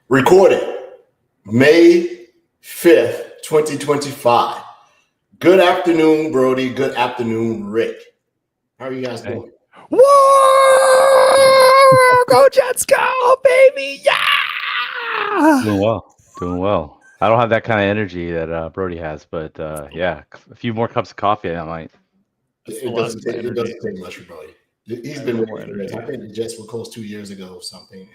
Recorded May 5th, 2025. Good afternoon, Brody. Good afternoon, Rick. How are you guys doing? Whoa! Go Jets, go, baby! Yeah! Doing well. I don't have that kind of energy that Brody has, but yeah, a few more cups of coffee, I might. It doesn't take much for Brody. He's been with me. I think the Jets were close 2 years ago or something. And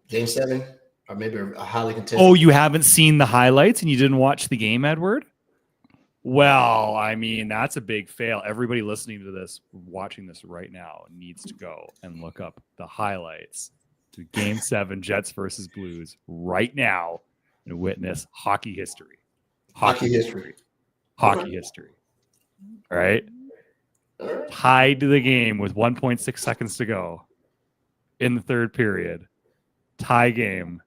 Game 7, or maybe a highly contested. Oh, you haven't seen the highlights and you didn't watch the game, Edward? Well, I mean, that's a big fail. Everybody listening to this, watching this right now, needs to go and look up the highlights to Game 7, Jets versus Blues, right now, and witness hockey history. Hockey history. All right? Tied to the game with 1.6 seconds to go in the third period. Tie game.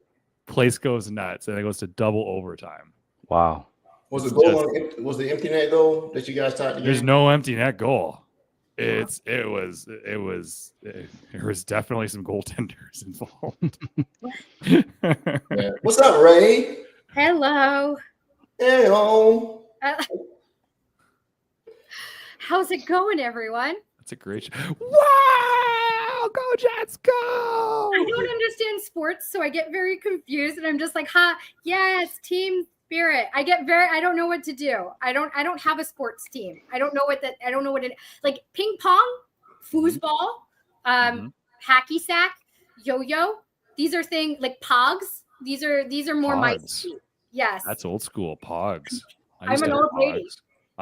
Place goes nuts, and it goes to double overtime. Wow. Was the empty net goal that you guys tied the game? There's no empty net goal. There was definitely some goaltenders involved. Yeah. What's up, Ray? Hello. Hello. How's it going, everyone? That's a great show. Wow! Go Jets, go! I don't understand sports, so I get very confused, and I'm just like, yes, team spirit. I don't know what to do. I don't have a sports team. I don't know what it like. Ping pong, foosball, hacky sack, yo-yo. These are things like pogs. These are more my speed. Yes. That's old school pogs. I'm an old lady.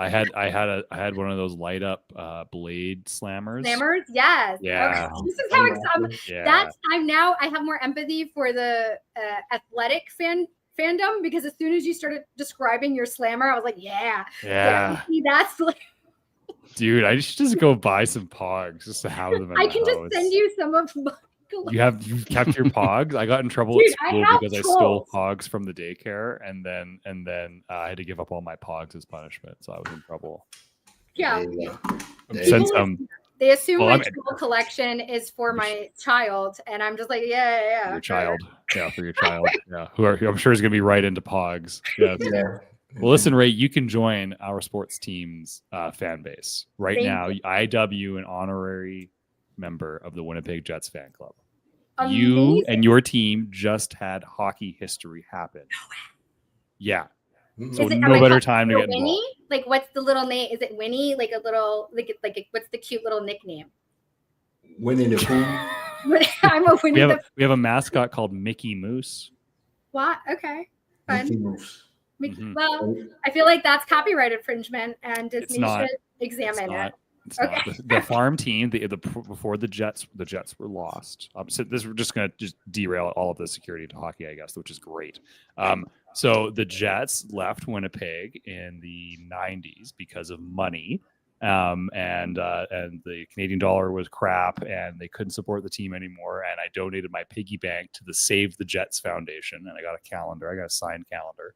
I had one of those light up blade slammers. Slammers, yes. Yeah. Okay. This is how excited. That's now I have more empathy for the athletic fandom, because as soon as you started describing your slammer, I was like, yeah. That's like, dude, I should just go buy some pogs just to have them. I can just send you some of my. You've kept your pogs. I got in trouble at school because I stole pogs from the daycare, and then I had to give up all my pogs as punishment, so I was in trouble. Yeah. They assume my troll collection is for my child, and I'm just like, yeah. Your child. Yeah, for your child. Yeah. I'm sure is going to be right into pogs. Yeah. Well, listen, Ray, you can join our sports team's fan base right now. IW, an honorary member of the Winnipeg Jets fan club. Amazing. You and your team just had hockey history happen. Yeah. So no better time to get involved. Winnie? Like, what's the little name? Is it Winnie? Like a little, what's the cute little nickname? Winnie the Pooh. I'm a Winnie. We have a mascot called Mickey Moose. What? Okay. Fun. Mickey Moose. Well, I feel like that's copyright infringement, and Disney should examine it. Okay. The farm team, before the Jets were lost. So we're just going to just derail all of the security to hockey, I guess, which is great. So the Jets left Winnipeg in the 90s because of money, and the Canadian dollar was crap, and they couldn't support the team anymore. And I donated my piggy bank to the Save the Jets Foundation, and I got a calendar. I got a signed calendar.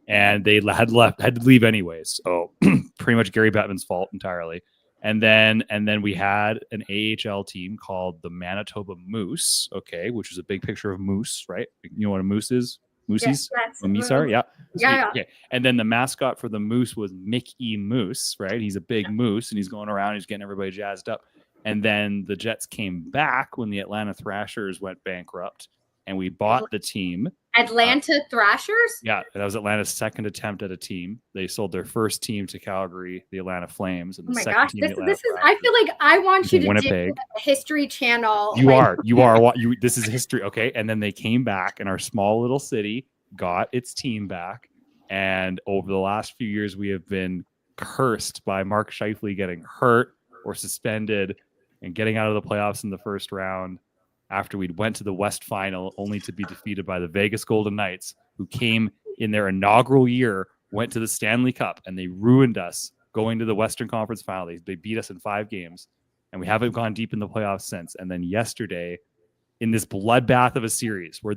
And they had to leave anyways. So pretty much Gary Bettman's fault entirely. And then we had an AHL team called the Manitoba Moose, which is a big picture of moose, right? You know what a moose is? Moosies? Yes, Moose are? Yeah. Yeah. Okay. And then the mascot for the moose was Mickey Moose, right? He's a big moose, and he's going around, he's getting everybody jazzed up. And then the Jets came back when the Atlanta Thrashers went bankrupt, and we bought the team. Atlanta Thrashers? Yeah, that was Atlanta's second attempt at a team. They sold their first team to Calgary, the Atlanta Flames. And this is. I feel like I want you to Winnipeg. Do a History Channel. You are. This is history, okay? And then they came back, and our small little city got its team back. And over the last few years, we have been cursed by Mark Scheifele getting hurt or suspended and getting out of the playoffs in the first round, after we went to the West Final, only to be defeated by the Vegas Golden Knights, who came in their inaugural year, went to the Stanley Cup, and they ruined us going to the Western Conference Final. They beat us in 5 games, and we haven't gone deep in the playoffs since. And then yesterday, in this bloodbath of a series where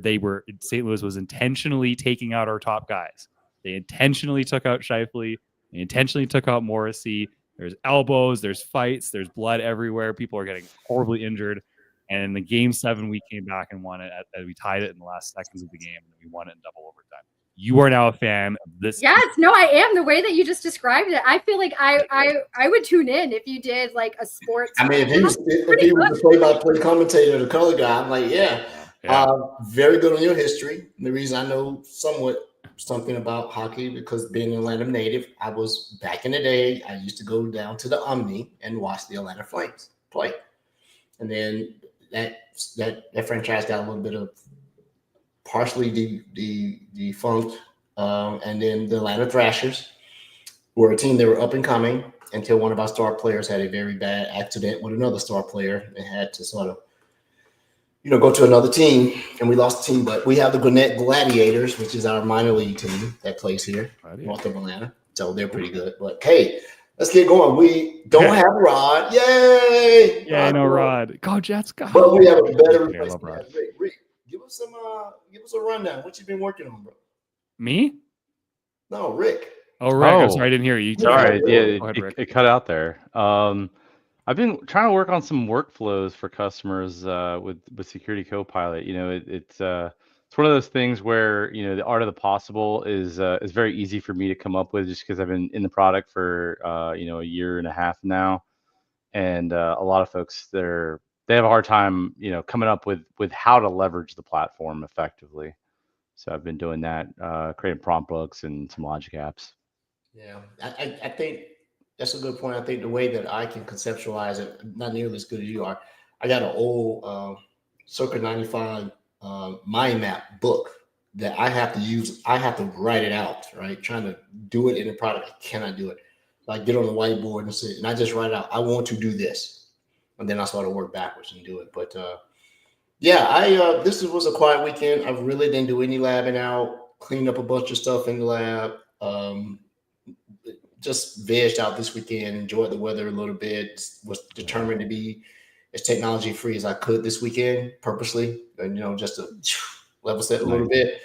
St. Louis was intentionally taking out our top guys. They intentionally took out Scheifele. They intentionally took out Morrissey. There's elbows, there's fights, there's blood everywhere. People are getting horribly injured. And in the game 7, we came back and won it. We tied it in the last seconds of the game, and we won it in double overtime. You are now a fan of this. Yes, no, I am. The way that you just described it, I feel like I would tune in if you did like a sports. I mean, if he was the play-by-play commentator, the color guy, I'm like, very good on your history. And the reason I know something about hockey because being an Atlanta native, I was back in the day. I used to go down to the Omni and watch the Atlanta Flames play, and then that franchise got a little bit of partially defunct, and then the Atlanta Thrashers were a team that were up and coming until one of our star players had a very bad accident with another star player and had to sort of, go to another team, and we lost the team. But we have the Gwinnett Gladiators, which is our minor league team that plays here north of Atlanta, so they're pretty good. But hey, let's get going. We don't have Rod. Yay! Yeah, no Rod. Go Jets, go. But we have a better I love Rod. Rick, give us a rundown. What you been working on, bro? Me? No, Rick. Oh, Rick. I'm sorry, I didn't hear you. Sorry, Go ahead, it cut out there. I've been trying to work on some workflows for customers with Security Copilot. It's one of those things where the art of the possible is very easy for me to come up with, just because I've been in the product for a year and a half now, and a lot of folks they have a hard time coming up with how to leverage the platform effectively. So I've been doing that, creating prompt books and some logic apps. Yeah, I think that's a good point. I think the way that I can conceptualize it, not nearly as good as you are. I got an old Circa 95 mind map book that I have to use. I have to write it out, right? Trying to do it in the product, I cannot do it. Like get on the whiteboard and sit, and I just write out, I want to do this. And then I sort of work backwards and do it. But this was a quiet weekend. I really didn't do any labbing out, cleaned up a bunch of stuff in the lab. Just vegged out this weekend, enjoyed the weather a little bit, was determined to be as technology free as I could this weekend purposely, and just to level set a little bit.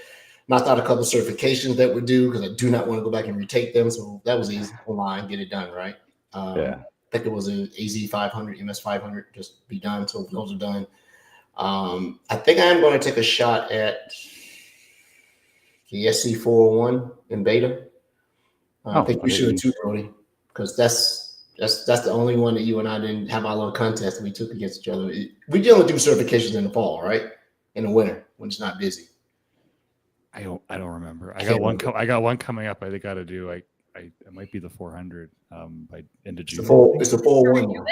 Knocked out a couple of certifications that were due because I do not want to go back and retake them. So that was easy online, get it done, right? I think it was an AZ500, MS500, just be done. So those are done. I think I am going to take a shot at the SC401 in beta. I think we should too, Brody, because that's the only one that you and I didn't have our little contest that we took against each other. We generally do certifications in the fall, right? In the winter when it's not busy. I don't remember. I got one coming up. I think I got to do. It might be the 400 by end of June. It's the 401.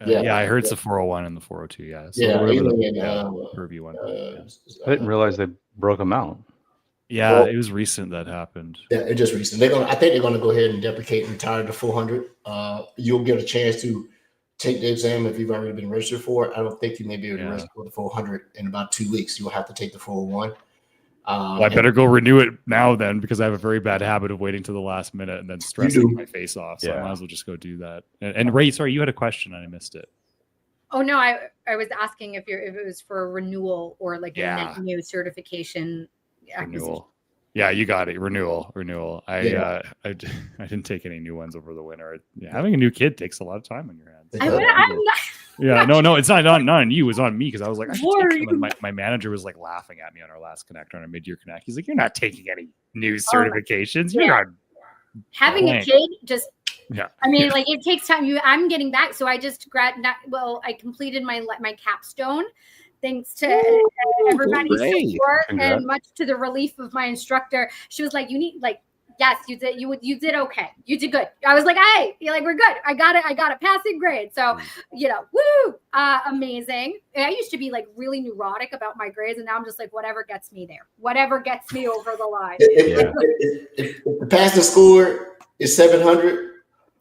Yeah, I heard it's the 401 and the 402. Yeah, so purview one. I didn't realize they broke them out. Yeah, it was recent that happened. Yeah, it's just recent. I think they're gonna go ahead and deprecate and retire the 400. You'll get a chance to take the exam if you've already been registered for it. I don't think you may be able to register for the 400 in about 2 weeks. You'll have to take the 401. I better go renew it now then, because I have a very bad habit of waiting to the last minute and then stressing my face off. So I might as well just go do that. And Ray, sorry, you had a question and I missed it. Oh no, I was asking if it was for a renewal or like a net new certification. Renewal. Yeah, you got it. Renewal. I didn't take any new ones over the winter. Having a new kid takes a lot of time on your hands. No, it's not on you. It's on me, because I was like, my manager was like laughing at me on our last connect, on our mid-year connect. He's like, "You're not taking any new certifications. You're not having a kid." Just I mean, like it takes time. I'm getting back, so I just I completed my capstone. Thanks to everybody's support and much to the relief of my instructor. She was like, "You need yes, you did. You did okay. You did good." I was like, "Hey, you're like, we're good. I got a passing grade." So, woo, amazing. I used to be like really neurotic about my grades, and now I'm just like, whatever gets me there, whatever gets me over the line. If the passing score is 700.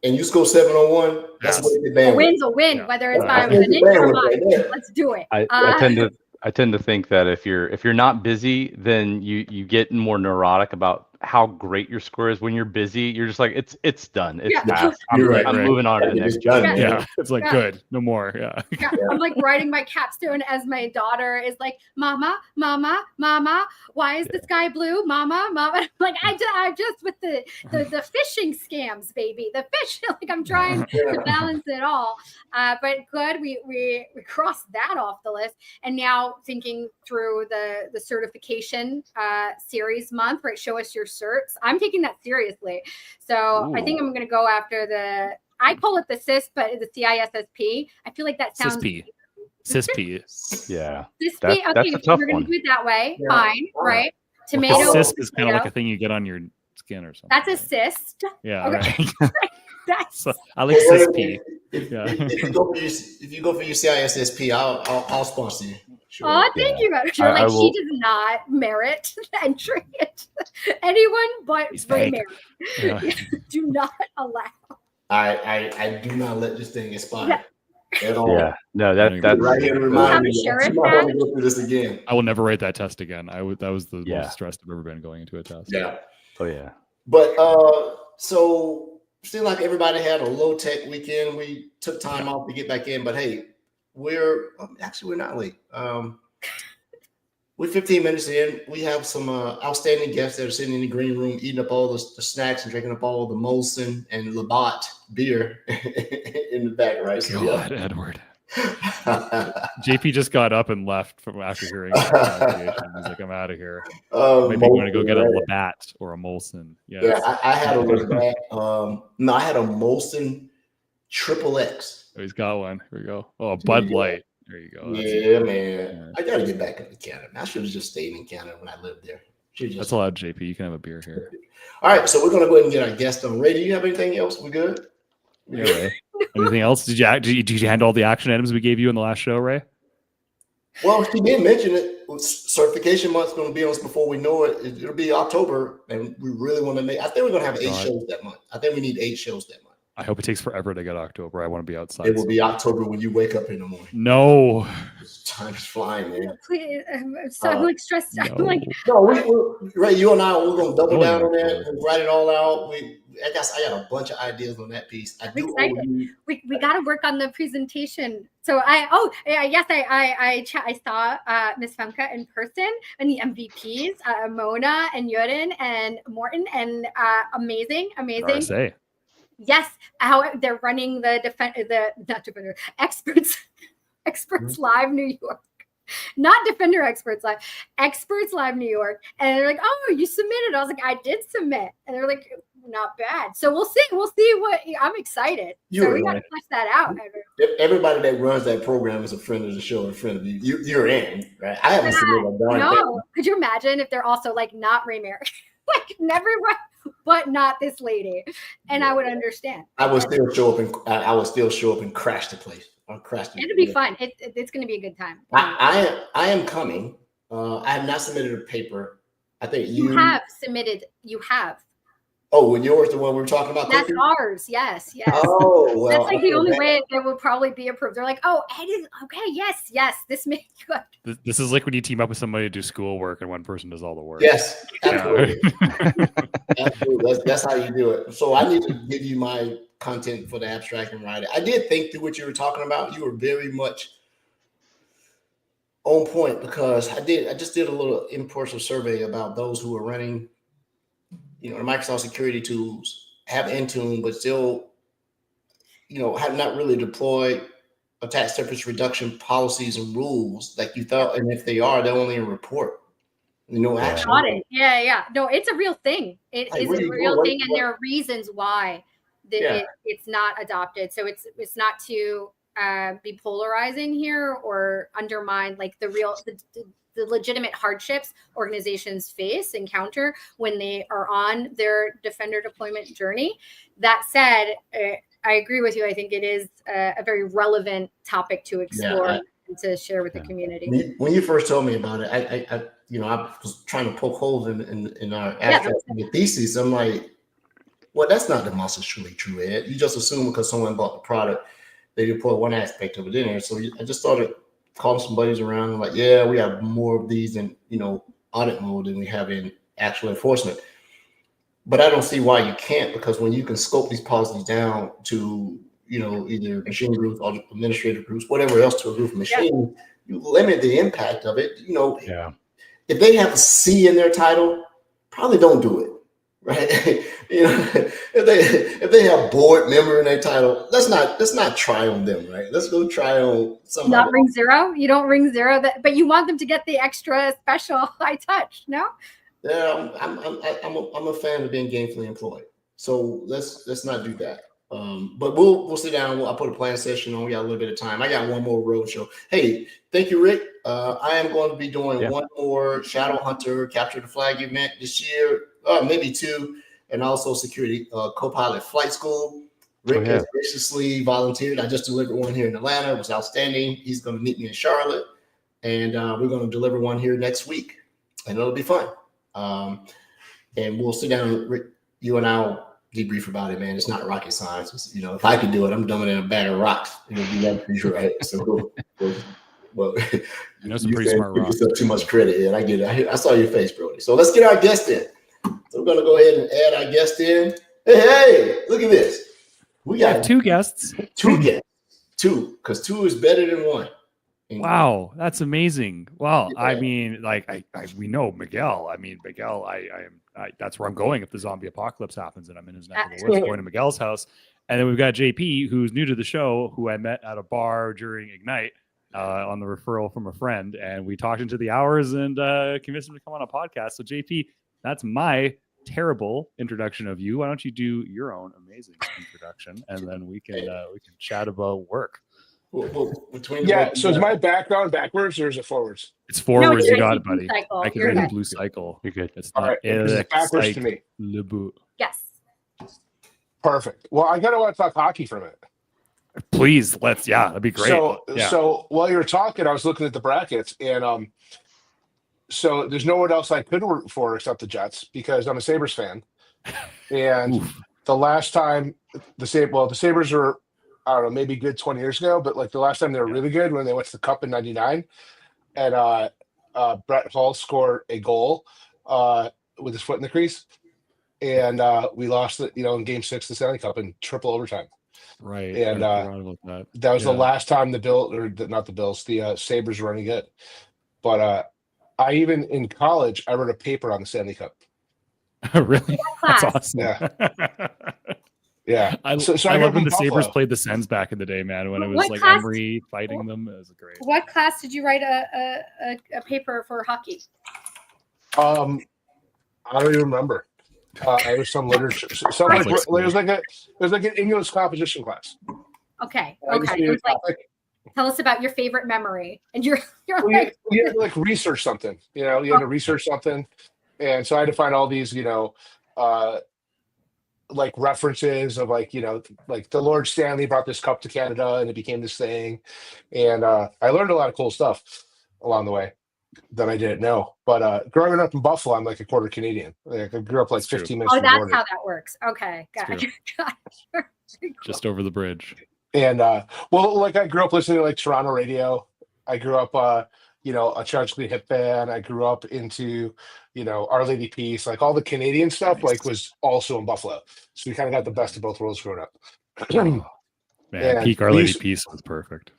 And you score 701, that's what the band. A win's a win, whether it's by an inch or mine. Let's do it. I tend to think that if you're not busy, then you get more neurotic about how great your score is when you're busy. You're just like, it's done. It's Yeah. past. I'm moving on to the next. done, job. man. Yeah, it's like good, no more. Yeah. Yeah, I'm like writing my capstone as my daughter is like, Mama, Mama, Mama, why is the sky blue? Mama, Mama. I'm like, I just with the phishing scams, baby. The fish, like I'm trying to balance it all. But good, we crossed that off the list. And now thinking through the certification series month, right? Show us your certs. I'm taking that seriously. So I think I'm gonna go after I call it the CIS, but the CISSP. I feel like that sounds CISP. Yeah. CISP. Okay, That's a tough we're gonna one. do it that way. Yeah. Fine, right? Tomato. CISP is kind of like a thing you get on your skin or something. That's a cyst. Yeah, Okay. right. That's So, I like CISP. If Yeah. you go for your CISSP, I'll sponsor you. Sure. Oh, thank you. You're I like, will- she does not merit entry. Anyone but He's fake. Mary. Yeah. Do not allow. I do not let this thing expire at all. Yeah. No, You're that's Right here to have remind a me. sheriff I'm not going to badge? go through this again. I will never write that test again. That was the Yeah. most stressed I've ever been going into a test. Yeah. Oh yeah. But so seemed like everybody had a low tech weekend. We took time off to get back in, but hey, we're not late. We're 15 minutes in. We have some outstanding guests that are sitting in the green room eating up all the snacks and drinking up all the Molson and Labatt beer in the back, right? So, God, Edward. JP just got up and left from after hearing that pronunciation. He's like, I'm out of here. Maybe I'm going to go get a Labatt or a Molson. Yes. Yeah, I had a Labatt. No, I had a Molson Triple X. Oh, he's got one. Here we go. Oh, a Bud Light. There you go. Yeah, man. I got to get back up to Canada. I should have just stayed in Canada when I lived there. That's allowed, JP. You can have a beer here. All right, so we're going to go ahead and get our guest on. Ray, do you have anything else? We good? Yeah, Ray. Anything else? Did you handle all the action items we gave you in the last show, Ray? Well, she did mention it. Certification month's going to be on us before we know it. It'll be October, and we really want to make. I think we're going to have 8 shows that month. I think we need 8 shows that month. I hope it takes forever to get October. I want to be outside. It will be October when you wake up in the morning. No. Time's flying, man. Please, I'm like stressed. No. I'm like, No, Ray, you and I, we're going to double down on that October. and write it all out. I got a bunch of ideas on that piece. I do. we got to work on the presentation. So I saw Miss Femke in person and the MVPs, Mona and Yurin and Morton, and amazing. RSA. Yes, how they're running the experts live New York, not Defender Experts Live, Experts Live New York, and they're like, oh, you submitted. I was like, I did submit, and they're like, not bad. So we'll see what. I'm excited. So we got to flesh that out. Everybody that runs that program is a friend of the show, a friend of you. You're in, right? I haven't submitted a darn thing. No, could you imagine if they're also like not Ray Mary, like never, but not this lady, and I would understand. I would still show up and crash the place. I'll crash the. It'll be fun. It's going to be a good time. I am coming. I have not submitted a paper. I think you have submitted. You have. Oh, when yours, the one we were talking about? That's ours. Yes. Oh, well. That's like the only way it will probably be approved. They're like, oh, Ed is okay. Yes. This makes good. This is like when you team up with somebody to do schoolwork and one person does all the work. Yes, absolutely. Absolutely. That's how you do it. So I need to give you my content for the abstract and write it. I did think through what you were talking about. You were very much on point because I just did a little impartial survey about those who are running, the Microsoft security tools, have Intune, but still, have not really deployed attack surface reduction policies and rules like you thought. And if they are, they're only a report. Action. Got it. Yeah. No, it's a real thing. It is a real thing, and there are reasons why it's not adopted. So it's not to be polarizing here or undermine like the legitimate hardships organizations encounter when they are on their Defender deployment journey. That said, I agree with you. I think it is a very relevant topic to explore and to share with the community. When you first told me about it, I was trying to poke holes in our abstract and the thesis. I'm like, well, that's not demonstrably true, Ed. You just assume because someone bought the product, they deploy one aspect of it in there. So I just started calling some buddies around and like, we have more of these in, audit mode than we have in actual enforcement. but I don't see why you can't, because when you can scope these policies down to, either machine groups or administrative groups, whatever else, to a group of machine, you limit the impact of it. Yeah. If they have a C in their title, probably don't do it, right? If they have board member in their title, let's not try on them, right? Let's go try on somebody. Not ring zero. You don't ring zero, but you want them to get the extra special high touch, no? Yeah, I'm a fan of being gainfully employed. So let's not do that. But we'll sit down. I'll put a plan session on. We got a little bit of time. I got one more road show. Hey, thank you, Rick. I am going to be doing one more Shadow Hunter Capture the Flag event this year, maybe two, and also Security Co-Pilot Flight School. Rick has graciously volunteered. I just delivered one here in Atlanta. It was outstanding. He's going to meet me in Charlotte, and we're going to deliver one here next week, and it'll be fun. And we'll sit down, Rick, you and I'll debrief about it, man. It's not rocket science. It's, if I could do it, I'm dumping in a bag of rocks. It'll be that for sure, right? So, well, some pretty smart rocks. You too much credit, and I get it. I saw your face, Brody. So let's get our guest in. So we're gonna go ahead and add our guest in. Hey, look at this. We got two guests. Two guests. Two, because two is better than one. Wow, that's amazing. Well, yeah. I mean, we know Miguel. I mean, Miguel, that's where I'm going if the zombie apocalypse happens and I'm in his neck of the woods, going to Miguel's house. And then we've got JP, who's new to the show, who I met at a bar during Ignite on the referral from a friend. And we talked into the hours and convinced him to come on a podcast. So JP, that's my terrible introduction of you. Why don't you do your own amazing introduction, and then we can chat about work. So is my background backwards or is it forwards? It's forwards. No, you got it, buddy. Bluecycle. I can read Bluecycle. You're good. It's all not right. It's backwards to me. Yes. Perfect. Well, I kind of want to talk hockey for a minute. Please, that'd be great. So while you were talking, I was looking at the brackets, and so there's no one else I could root for except the Jets because I'm a Sabres fan. And the last time the Sabres were, I don't know, maybe good 20 years ago, but like the last time they were really good when they went to the Cup in '99, and Brett Hull scored a goal with his foot in the crease, and we lost in Game 6 of the Stanley Cup in triple overtime. Right, and that was the last time the Sabres were any good. But I even in college I wrote a paper on the Stanley Cup. Really? That's awesome. Yeah. Yeah. I love when the Sabres played the Sens back in the day, man, when it was like Emery fighting them. It was great. What class did you write a paper for hockey? I don't even remember. It was some literature. It was like an English composition class. Okay. Tell us about your favorite memory. And you had to like research something. You had to research something. And so I had to find all these, like references of like the Lord Stanley brought this cup to Canada and it became this thing. And I learned a lot of cool stuff along the way that I didn't know. But growing up in Buffalo, I'm like a quarter Canadian. Like I grew up like 15 minutes. Oh, that's how that works. Okay. Got it. Just over the bridge. And like I grew up listening to like Toronto radio. I grew up a tragically hip fan. I grew up into Our Lady Peace, like all the Canadian stuff like was also in Buffalo. So we kind of got the best of both worlds growing up. Man, peak Our Lady Peace was perfect.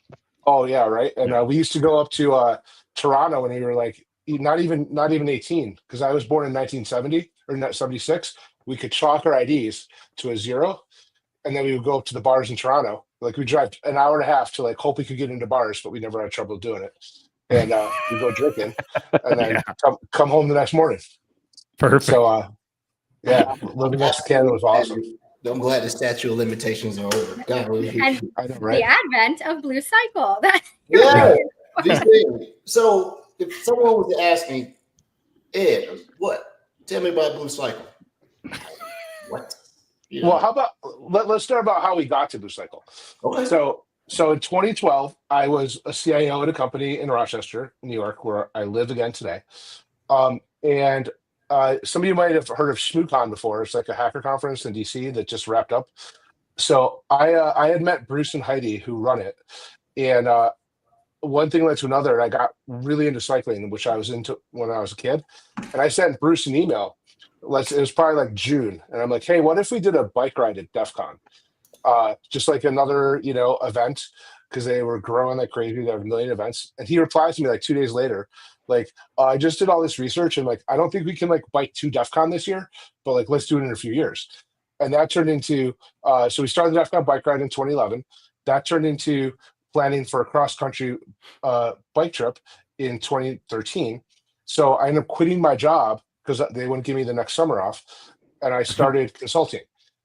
Oh yeah, right. And we used to go up to Toronto when we were like not even 18, because I was born in 1970 or 76. We could chalk our IDs to a 0, and then we would go up to the bars in Toronto. Like we drive an hour and a half to like hope we could get into bars, but we never had trouble doing it. And we go drinking, and then come home the next morning. Perfect. So living next to Canada was awesome. I'm glad the statute of limitations are over. God, and I know, right? The advent of Bluecycle. These things. So if someone was to ask me, Ed, tell me about Bluecycle. What? Well, how about let's start about how we got to Bluecycle. Okay. So in 2012, I was a CIO at a company in Rochester, New York, where I live again today. And some of you might have heard of ShmooCon before. It's like a hacker conference in DC that just wrapped up. So I had met Bruce and Heidi, who run it. And one thing led to another, and I got really into cycling, which I was into when I was a kid. And I sent Bruce an email it was probably like June, and I'm like, hey, what if we did a bike ride at DEF CON? Just like another, event, because they were growing like crazy. They have a million events. And he replies to me like 2 days later, like, I just did all this research and like, I don't think we can like bike to DEF CON this year, but like, let's do it in a few years. And that turned into, so we started the DEF CON bike ride in 2011. That turned into planning for a cross-country bike trip in 2013. So I ended up quitting my job because they wouldn't give me the next summer off. And I started consulting.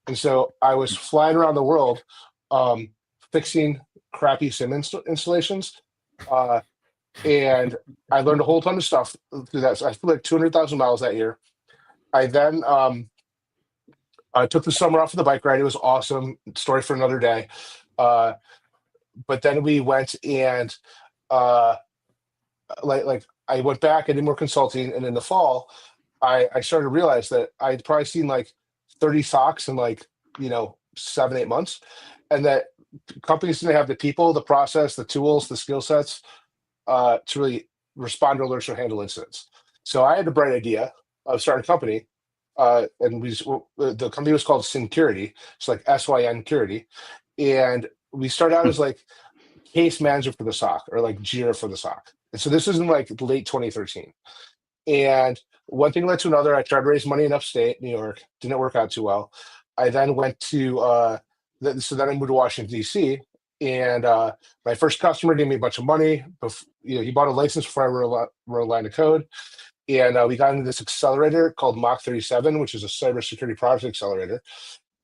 And so I was flying around the world, fixing crappy SIEM installations. And I learned a whole ton of stuff through that. So I flew like 200,000 miles that year. I then I took the summer off of the bike ride. It was awesome. Story for another day. But then we went and like I went back and did more consulting. And in the fall, I started to realize that I'd probably seen like 30 SOCs in like, 7-8 months. And that companies didn't have the people, the process, the tools, the skill sets to really respond to alerts or handle incidents. So I had the bright idea of starting a company. And the company was called Syncurity. It's like SYNcurity. And we started out as like case manager for the SOC or like Jira for the SOC. And so this is in like late 2013. And one thing led to another. I tried to raise money in upstate New York. Didn't work out too well. I then went to, so then I moved to Washington, D.C. And my first customer gave me a bunch of money. He bought a license before I wrote a line of code. And we got into this accelerator called Mach 37, which is a cybersecurity product accelerator.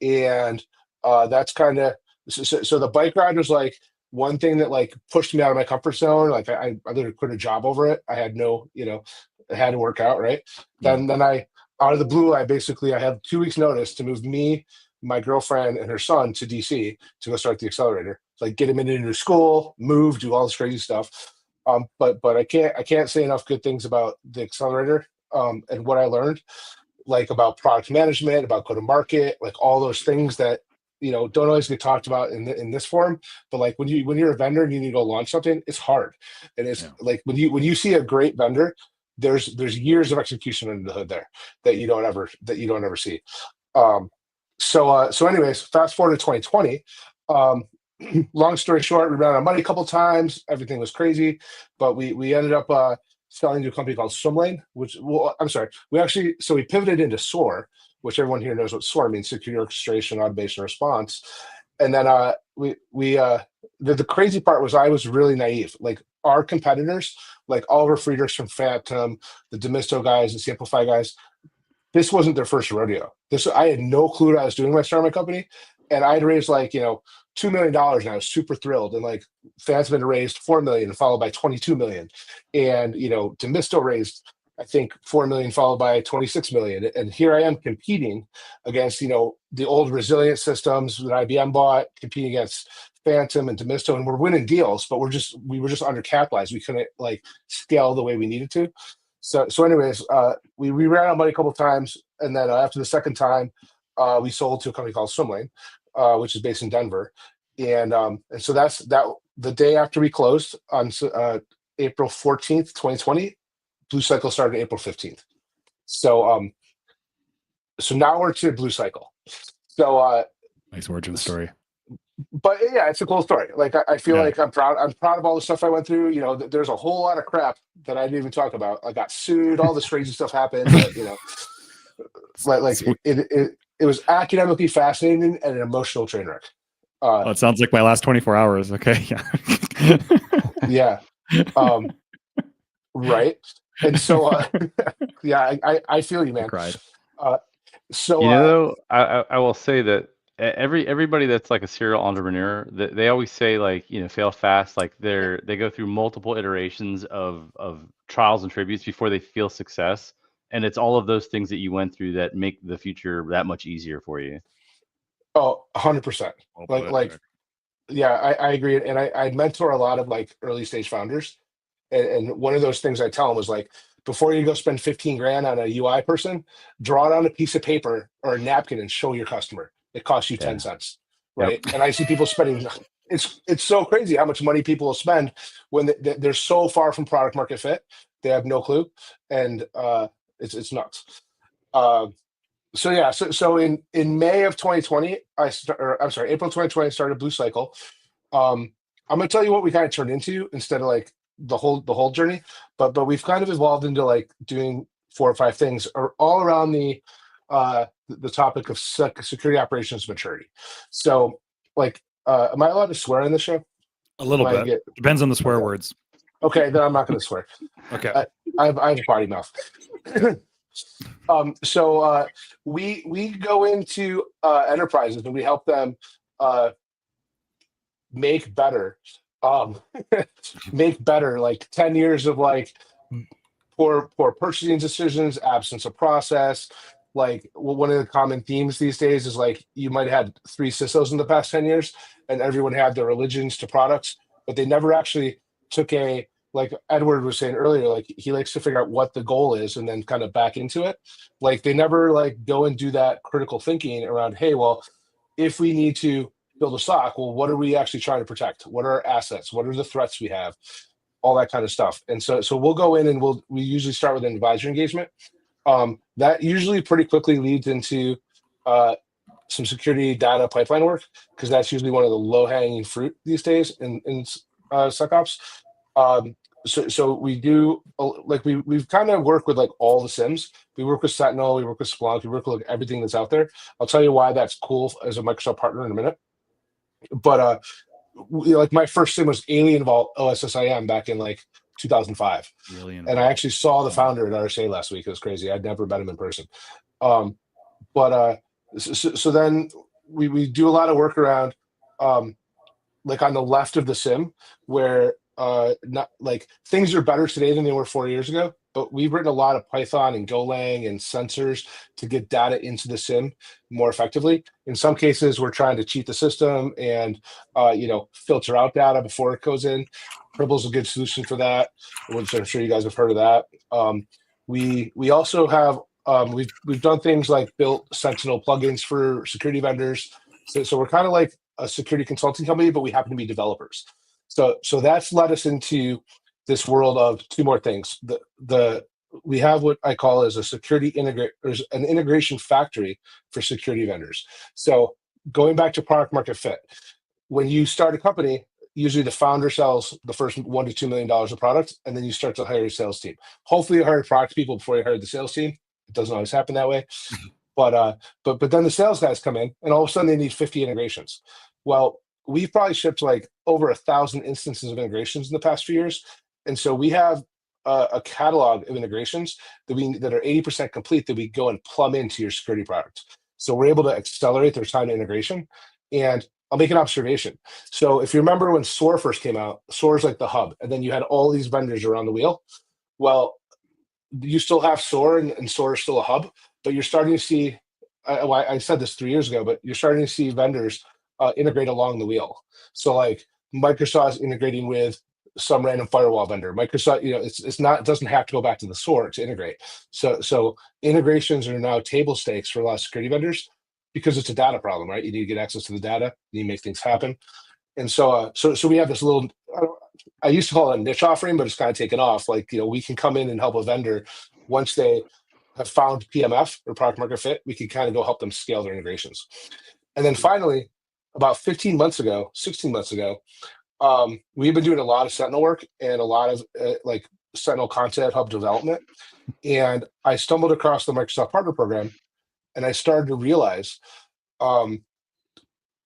And that's kind of, so the bike ride was like one thing that like pushed me out of my comfort zone. Like I literally quit a job over it. I had no, it had to work out, right? Then I, out of the blue, I had 2 weeks notice to move me, my girlfriend, and her son to DC to go start the accelerator. Like get him into a new school, move, do all this crazy stuff. But I can't say enough good things about the accelerator and what I learned, like about product management, about go to market, like all those things that don't always get talked about in this forum. But like when you're a vendor and you need to go launch something, it's hard. And it's like when you see a great vendor, there's years of execution under the hood there that you don't ever see. So anyways, fast forward to 2020. Long story short, we ran out of money a couple times. Everything was crazy, but we ended up selling to a company called Swimlane, we pivoted into SOAR, which everyone here knows what SOAR means: security orchestration, automation, response. And then the crazy part was I was really naive. Like our competitors, like Oliver Friedrichs from Phantom, the Demisto guys, the Samplify guys, this wasn't their first rodeo. I had no clue what I was doing when I started my company. And I'd raised like, $2 million, and I was super thrilled. And like Phantom raised $4 million, followed by $22 million. And, Demisto raised, I think, $4 million, followed by $26 million. And here I am competing against, the old resilient systems that IBM bought, competing against Phantom and Demisto, and we're winning deals, but we were just undercapitalized. We couldn't like scale the way we needed to. So anyways, we ran out of money a couple of times. And then after the second time, we sold to a company called Swimlane, which is based in Denver. And so that's the day after we closed on April 14th, 2020, Bluecycle started April 15th. So now we're to Bluecycle. So nice origin story. But yeah, it's a cool story. Like I feel like I'm proud of all the stuff I went through. There's a whole lot of crap that I didn't even talk about. I got sued, all this crazy stuff happened, but, it was academically fascinating and an emotional train wreck. It sounds like my last 24 hours. Okay. Yeah. Right. And so, I feel you, man. I cried. I will say that everybody that's like a serial entrepreneur, they always say like, fail fast. Like they go through multiple iterations of trials and tributes before they feel success. And it's all of those things that you went through that make the future that much easier for you. Oh, 100%. I agree. And I mentor a lot of like early stage founders. And one of those things I tell them was like, before you go spend 15 grand on a UI person, draw it on a piece of paper or a napkin and show your customer. It costs you 10 cents. Right. Yep. And I see people spending, it's so crazy how much money people will spend when they're so far from product market fit. They have no clue. And it's nuts. So yeah, so in May of 2020, April 2020, I started Bluecycle. I'm gonna tell you what we kind of turned into instead of like the whole journey, but we've kind of evolved into like doing 4 or 5 things all around the topic of security operations maturity. So like, am I allowed to swear on this show? A little bit. Depends on the swear words. Okay, then I'm not going to swear. Okay. I have a potty mouth. So we go into enterprises and we help them make better. Make better, like 10 years of like poor purchasing decisions, absence of process. Like one of the common themes these days is like you might have had 3 CISOs in the past 10 years, and everyone had their religions to products, but they never actually took like Edward was saying earlier, like he likes to figure out what the goal is and then kind of back into it. Like they never like go and do that critical thinking around, hey, well, if we need to build a SOC, well, what are we actually trying to protect? What are our assets? What are the threats we have? All that kind of stuff. And so we'll go in and we usually start with an advisory engagement. That usually pretty quickly leads into some security data pipeline work, because that's usually one of the low-hanging fruit these days in SecOps. So we do like we've kind of worked with like all the SIEMs. We work with Sentinel, we work with Splunk, we work with like everything that's out there. I'll tell you why that's cool as a Microsoft partner in a minute. But like my first SIEM was Alien Vault OSSIM back in like 2005. And I actually saw the founder at RSA last week. It was crazy. I'd never met him in person. So then we do a lot of work around like on the left of the SIEM, where not like things are better today than they were 4 years ago, but we've written a lot of Python and Golang and sensors to get data into the SIEM more effectively. In some cases, we're trying to cheat the system and filter out data before it goes in. Cribble's a good solution for that, which I'm sure you guys have heard of that. We also have we've done things like built Sentinel plugins for security vendors. So we're kind of like a security consulting company, but we happen to be developers. So that's led us into this world of 2 more things. We have what I call as a security an integration factory for security vendors. So going back to product market fit, when you start a company, usually the founder sells the first $1 to $2 million of product, and then you start to hire your sales team. Hopefully you hire product people before you hire the sales team. It doesn't always happen that way. But then the sales guys come in, and all of a sudden they need 50 integrations. Well, we've probably shipped like over 1,000 instances of integrations in the past few years. And so we have a catalog of integrations that are 80% complete that we go and plumb into your security product. So we're able to accelerate their time to integration. And I'll make an observation. So if you remember when SOAR first came out, SOAR is like the hub, and then you had all these vendors around the wheel. Well, you still have SOAR, and SOAR is still a hub, but you're starting to see, I said this 3 years ago, but you're starting to see vendors integrate along the wheel. So like Microsoft's integrating with some random firewall vendor. Microsoft, it doesn't have to go back to the SOAR to integrate. So integrations are now table stakes for a lot of security vendors, because it's a data problem, right? You need to get access to the data, you need to make things happen. And so we have this little, I used to call it a niche offering, but it's kind of taken off. Like, we can come in and help a vendor once they have found PMF or product market fit. We can kind of go help them scale their integrations. And then finally, about 16 months ago, we've been doing a lot of Sentinel work and a lot of like Sentinel Content Hub development. And I stumbled across the Microsoft Partner Program, and I started to realize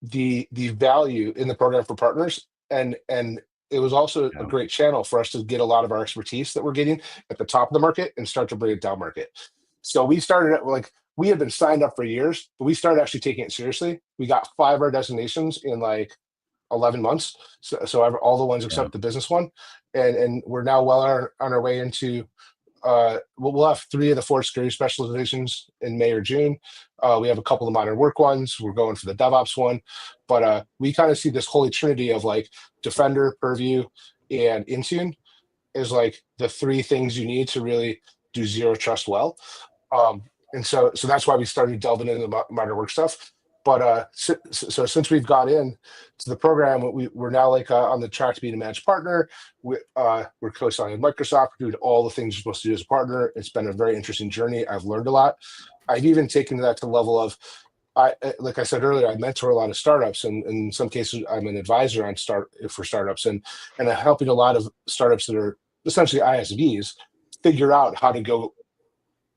the value in the program for partners. And it was also a great channel for us to get a lot of our expertise that we're getting at the top of the market and start to bring it down market. So we started we had been signed up for years, but we started actually taking it seriously. We got 5 of our designations in like 11 months. So all the ones except the business one. And we're now well on our way into, we'll have 3 of the 4 security specializations in May or June. We have a couple of modern work ones. We're going for the DevOps one. But we kind of see this holy trinity of like Defender, Purview, and Intune is like the 3 things you need to really do zero trust well. And so that's why we started delving into the modern work stuff. But so since we've got in to the program, we're now like on the track to being a managed partner. We're co-signing with Microsoft. We're doing all the things you're supposed to do as a partner. It's been a very interesting journey. I've learned a lot. I've even taken that to the level of, like I said earlier, I mentor a lot of startups, and in some cases, I'm an advisor for startups, and I'm helping a lot of startups that are essentially ISVs figure out how to go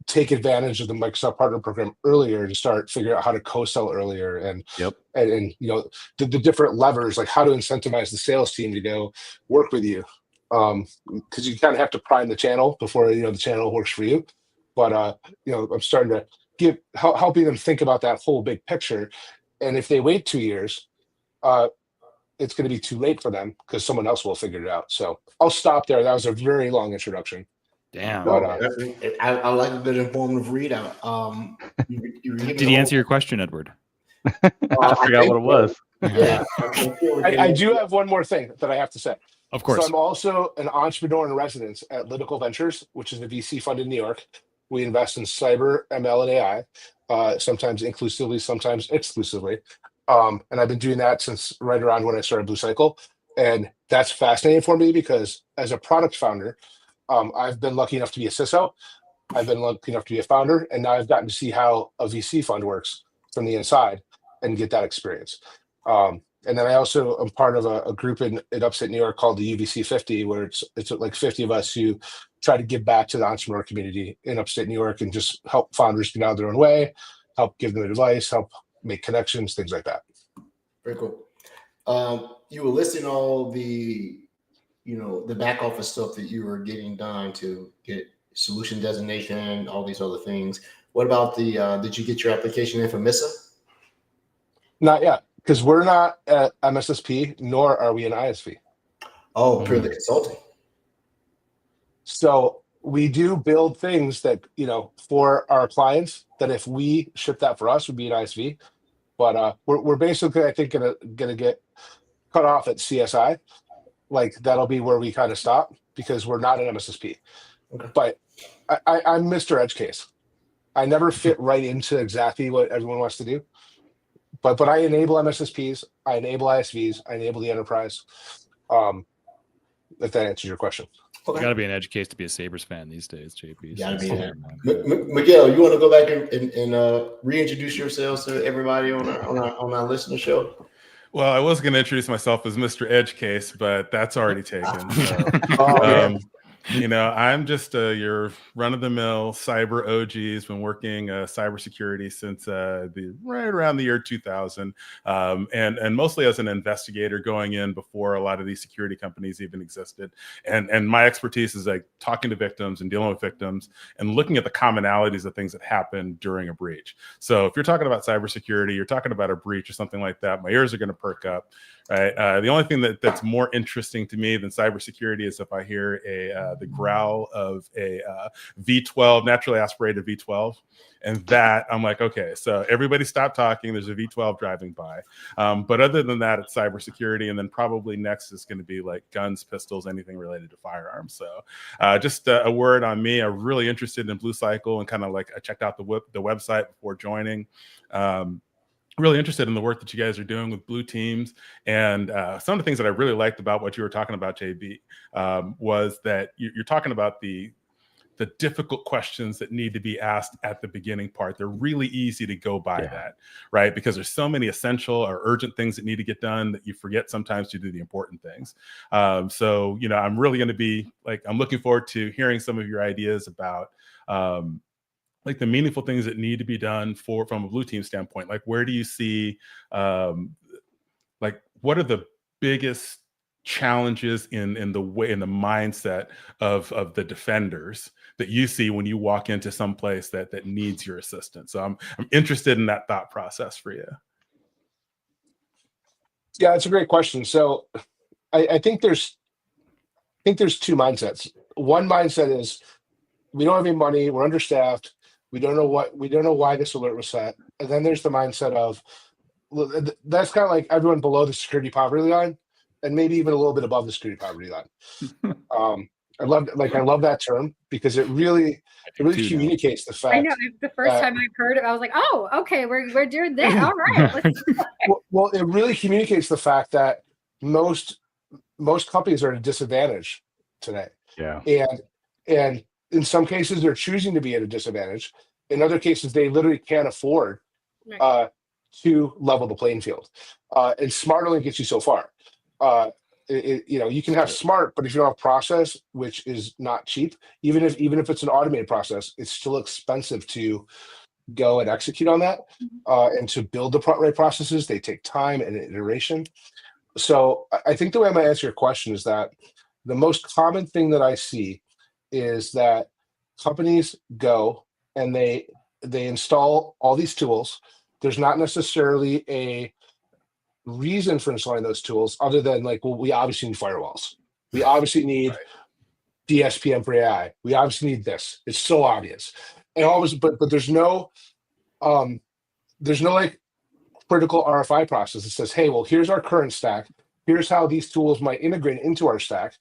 take advantage of the Microsoft Partner Program earlier to start figuring out how to co-sell earlier, and the different levers, like how to incentivize the sales team to go work with you, because you kind of have to prime the channel before the channel works for you. But I'm starting to helping them think about that whole big picture, and if they wait 2 years, it's going to be too late for them because someone else will figure it out. So I'll stop there. That was a very long introduction. Damn. But, I like a good informative readout. Did he answer your question, Edward? I forgot what it was. Yeah. I do have one more thing that I have to say. Of course. So I'm also an entrepreneur in residence at Lytical Ventures, which is a VC fund in New York. We invest in cyber, ML, and AI, sometimes inclusively, sometimes exclusively. And I've been doing that since right around when I started Bluecycle. And that's fascinating for me because as a product founder, I've been lucky enough to be a CISO. I've been lucky enough to be a founder. And now I've gotten to see how a VC fund works from the inside and get that experience. And then I also am part of a group in upstate New York called the UVC 50, where it's like 50 of us who try to give back to the entrepreneur community in upstate New York and just help founders get out of their own way, help give them advice, help make connections, things like that. Very cool. You were listing all the, the back office stuff that you were getting done to get solution designation, all these other things. What about did you get your application in for MISA? Not yet, because we're not at MSSP, nor are we an ISV. Oh, purely consulting. So we do build things that, for our clients, that if we ship that for us would be an ISV. But we're basically, I think, gonna get cut off at CSI. Like that'll be where we kind of stop because we're not an MSSP. Okay. But I'm Mr. Edge Case. I never fit right into exactly what everyone wants to do. But I enable MSSPs, I enable ISVs, I enable the enterprise. If that answers your question. Okay. You got to be an edge case to be a Sabres fan these days, JP. Got to be there. Miguel, you want to go back and reintroduce yourselves to everybody on our listener show? Well, I was going to introduce myself as Mr. Edge Case, but that's already taken. So, I'm just your run-of-the-mill cyber OG's been working cybersecurity since right around the year 2000, and mostly as an investigator going in before a lot of these security companies even existed. And my expertise is like talking to victims and dealing with victims and looking at the commonalities of things that happen during a breach. So if you're talking about cybersecurity, you're talking about a breach or something like that, my ears are going to perk up. Right. The only thing that's more interesting to me than cybersecurity is if I hear the growl of a V12, naturally aspirated V12, and that I'm like, okay, so everybody stop talking. There's a V12 driving by. But other than that, it's cybersecurity, and then probably next is going to be like guns, pistols, anything related to firearms. So just a word on me. I'm really interested in Bluecycle and kind of like I checked out the website before joining. Really interested in the work that you guys are doing with Blue Teams. And some of the things that I really liked about what you were talking about, JB, was that you're talking about the difficult questions that need to be asked at the beginning part. They're really easy to go by that, right? Because there's so many essential or urgent things that need to get done that you forget sometimes to do the important things. So, I'm really going to be I'm looking forward to hearing some of your ideas about like the meaningful things that need to be done from a Blue Team standpoint. Like, where do you see, what are the biggest challenges in the mindset of the defenders that you see when you walk into some place that needs your assistance? So I'm interested in that thought process for you. Yeah, it's a great question. So I think there's two mindsets. One mindset is we don't have any money, we're understaffed, we don't know why this alert was set. And then there's the mindset of that's kind of like everyone below the security poverty line, and maybe even a little bit above the security poverty line. I love that term because it really communicates the fact. I know the first time I heard it, I was like, "Oh, okay, we're doing this. All right." Well, it really communicates the fact that most companies are at a disadvantage today. Yeah. And in some cases, they're choosing to be at a disadvantage. In other cases, they literally can't afford to level the playing field. And smart only gets you so far. You can have smart, but if you don't have process, which is not cheap, even if it's an automated process, it's still expensive to go and execute on that. And to build the right processes, they take time and iteration. So I think the way I'm going to answer your question is that the most common thing that I see is that companies go and they install all these tools. There's not necessarily a reason for installing those tools other than we obviously need firewalls. We obviously need DSPM for AI. We obviously need this. It's so obvious. And always, but there's no critical RFI process that says, hey, well, here's our current stack. Here's how these tools might integrate into our stack.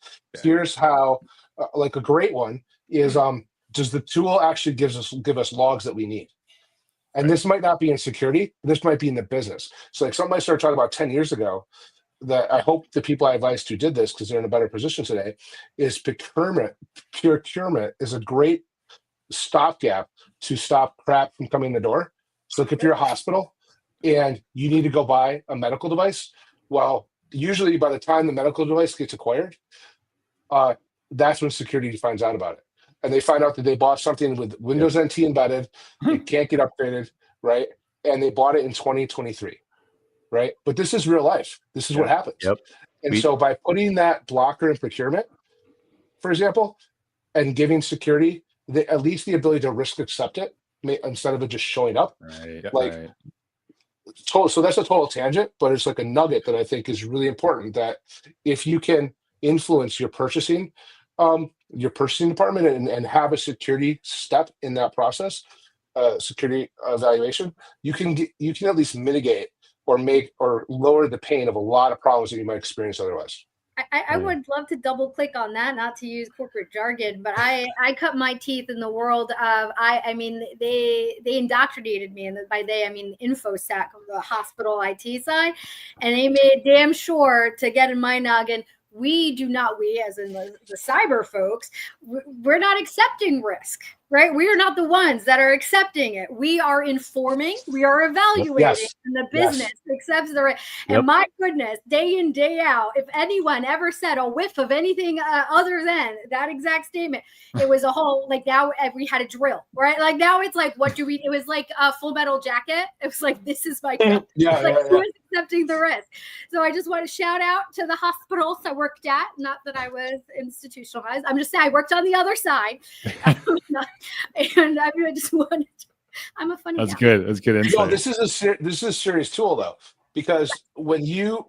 Here's how, a great one is, does the tool actually give us logs that we need? And this might not be in security. This might be in the business. So something I started talking about 10 years ago that I hope the people I advised who did this, because they're in a better position today, is procurement. Procurement is a great stopgap to stop crap from coming in the door. So if you're a hospital and you need to go buy a medical device, well, usually by the time the medical device gets acquired, that's when security finds out about it. And they find out that they bought something with Windows NT embedded, it can't get upgraded, right? And they bought it in 2023, right? But this is real life. This is what happens. And so by putting that blocker in procurement, for example, and giving security at least the ability to risk accept it instead of it just showing up. So that's a total tangent, but it's like a nugget that I think is really important, that if you can influence your purchasing department and have a security step in that process, security evaluation, you can at least mitigate or lower the pain of a lot of problems that you might experience otherwise. I would love to double click on that, not to use corporate jargon, but I cut my teeth in the world of, they indoctrinated me, and by they, I mean InfoSec, the hospital IT side, and they made damn sure to get in my noggin, we as in the cyber folks, we're not accepting risk, right? We are not the ones that are accepting it. We are informing, we are evaluating, and the business accepts the risk. And my goodness, day in, day out, if anyone ever said a whiff of anything other than that exact statement, it was a whole, now we had a drill, right? Now it's what do we, it was like a Full Metal Jacket. It was this is my company. Who is accepting the risk? So I just want to shout out to the hospitals I worked at, not that I was institutionalized. I'm just saying I worked on the other side. And I just wanted to, I'm a funny That's guy. good. That's good insight. No, this is a serious tool though, because when you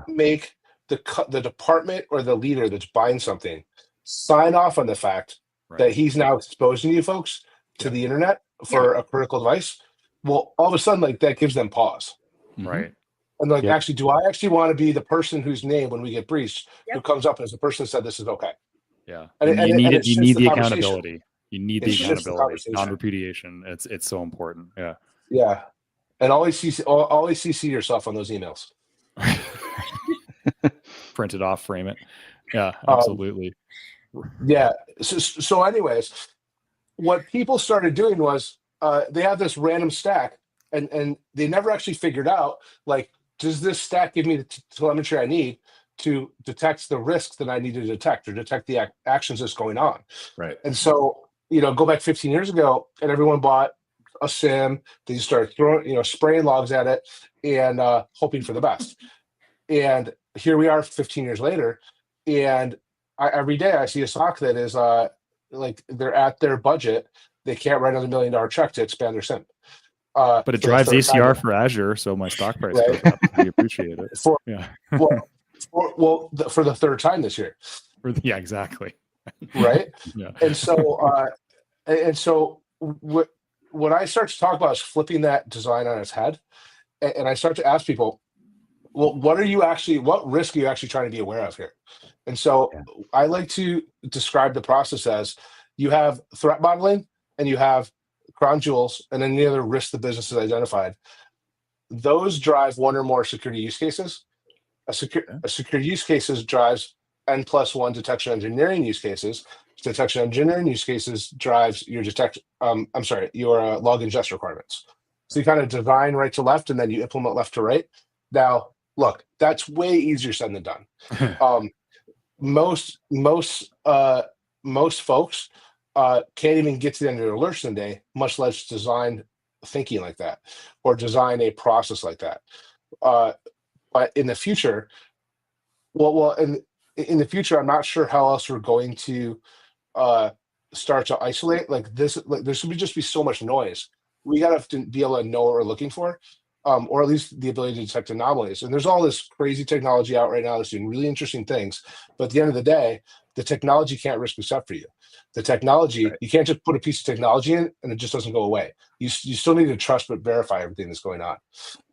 make the department or the leader that's buying something sign off on the fact that he's now exposing you folks to the internet for a critical device, well, all of a sudden that gives them pause. Right. And actually, do I actually want to be the person whose name, when we get breached, who comes up as the person who said this is okay? Yeah. And you need the conversation. accountability. You need the accountability, non-repudiation. It's so important. Yeah. Yeah. And always CC yourself on those emails. Print it off, frame it. Yeah, absolutely. Yeah. So anyways, what people started doing was they have this random stack and they never actually figured out, does this stack give me the telemetry I need to detect the risks that I need to detect or detect the actions that's going on? Right. And so, go back 15 years ago and everyone bought a SIEM. They just started throwing, spraying logs at it and hoping for the best. And here we are 15 years later. And every day I see a SOC that is they're at their budget. They can't write another $1 million check to expand their SIEM. But it drives ACR for Azure, so my stock price goes up. We appreciate it. For the third time this year. Yeah, exactly. Right. Yeah. And so what I start to talk about is flipping that design on its head, and I start to ask people, well, what risk are you actually trying to be aware of here? And so I like to describe the process as you have threat modeling and you have crown jewels and any other risk the business has identified. Those drive one or more security use cases. A security use cases drives N+1 detection engineering use cases Detection engineering use cases drives your your log ingest requirements. So you kind of design right to left, and then you implement left to right. Now, look, that's way easier said than done. Most folks can't even get to the end of their alerts in a day, much less design thinking like that or design a process like that. But in the future, in the future, I'm not sure how else we're going to start to isolate like this. Like there should just be so much noise. We got to be able to know what we're looking for, or at least the ability to detect anomalies. And there's all this crazy technology out right now that's doing really interesting things. But at the end of the day, the technology can't risk accept for you. The technology, you can't just put a piece of technology in and it just doesn't go away. You still need to trust but verify everything that's going on.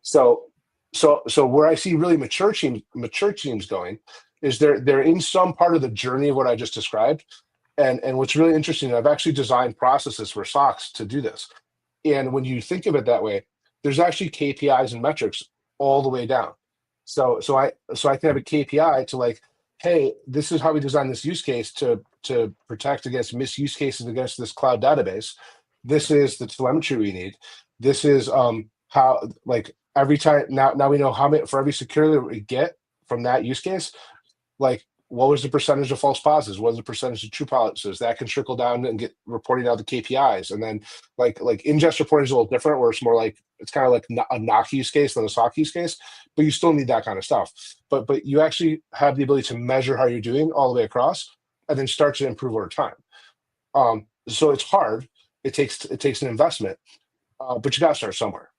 So where I see really mature teams going is they're in some part of the journey of what I just described. And what's really interesting, I've actually designed processes for SOCs to do this. And when you think of it that way, there's actually KPIs and metrics all the way down. So I can have a KPI to like, hey, this is how we design this use case to protect against misuse cases against this cloud database. This is the telemetry we need. This is how like every time now we know how many for every security that we get from that use case, like what was the percentage of false positives? What was the percentage of true positives? That can trickle down and get reporting out the KPIs. And then like ingest reporting is a little different, where it's more like it's kind of like a knock use case than a SOC use case, but you still need that kind of stuff. But you actually have the ability to measure how you're doing all the way across, and then start to improve over time. So it's hard. It takes an investment, but you got to start somewhere.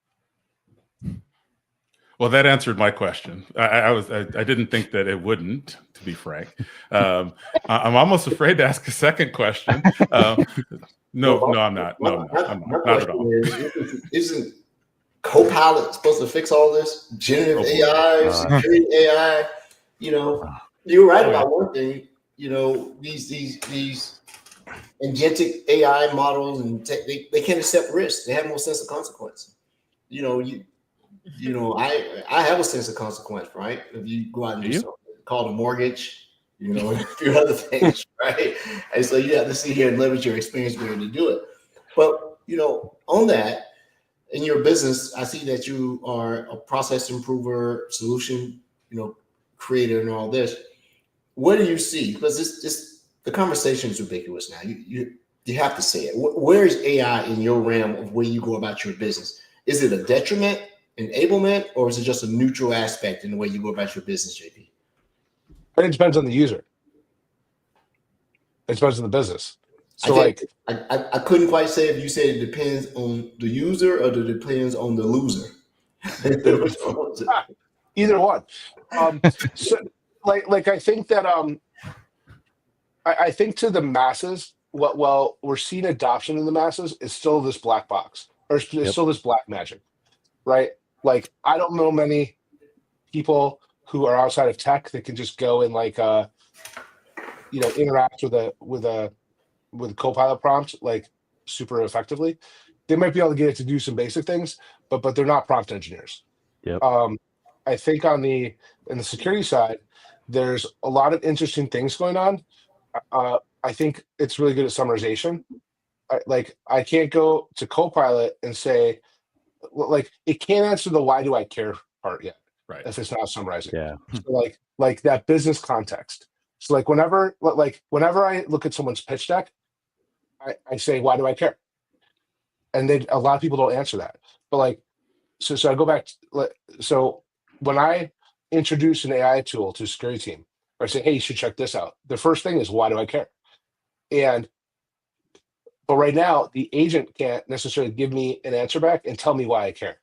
Well, that answered my question. I didn't think that it wouldn't, to be frank. I'm almost afraid to ask a second question. No, I'm not. No, I'm not at all. Isn't Copilot supposed to fix all this? Generative AI, security AI. You know, you're right about one thing. You know, these agentic AI models and they can't accept risk. They have no sense of consequence. You know, I have a sense of consequence, right? If you go out and do something, call a mortgage, you know, and a few other things, right? And so you have to sit here and leverage your experience to be able to do it. But, you know, on that, in your business, I see that you are a process improver, solution, you know, creator and all this. What do you see? Because the conversation is ubiquitous now. You have to say it. Where is AI in your realm of where you go about your business? Is it a detriment, enablement, or is it just a neutral aspect in the way you go about your business, JP? It depends on the user. It depends on the business. So I couldn't quite say if you said it depends on the user or it depends on the loser. Either one. So I think that I think to the masses, well, we're seeing adoption in the masses is still this black box, or it's still this black magic, right? Like I don't know many people who are outside of tech that can just go and interact with Copilot prompts like super effectively. They might be able to get it to do some basic things, but they're not prompt engineers. Yep. I think in the security side, there's a lot of interesting things going on. I think it's really good at summarization. I can't go to Copilot and say, like, it can't answer the why do I care part yet, right? If it's not summarizing. Yeah. So like that business context. So whenever I look at someone's pitch deck, I say, why do I care? And a lot of people don't answer that. But so I go back. So when I introduce an AI tool to a security team, or I say, hey, you should check this out. The first thing is, why do I care? But right now, the agent can't necessarily give me an answer back and tell me why I care.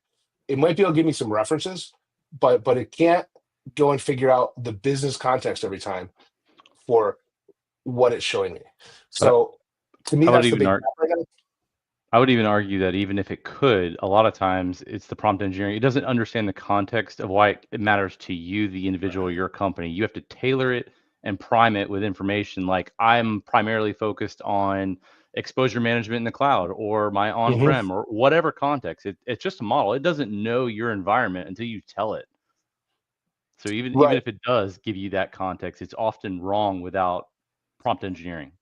It might be able to give me some references, but it can't go and figure out the business context every time for what it's showing me. So to me, that's the big gap right now. I would even argue that even if it could, a lot of times it's the prompt engineering. It doesn't understand the context of why it matters to you, the individual, your company. You have to tailor it and prime it with information. Like I'm primarily focused on exposure management in the cloud or my on-prem or whatever context. It's just a model. It doesn't know your environment until you tell it. So even if it does give you that context, it's often wrong without prompt engineering.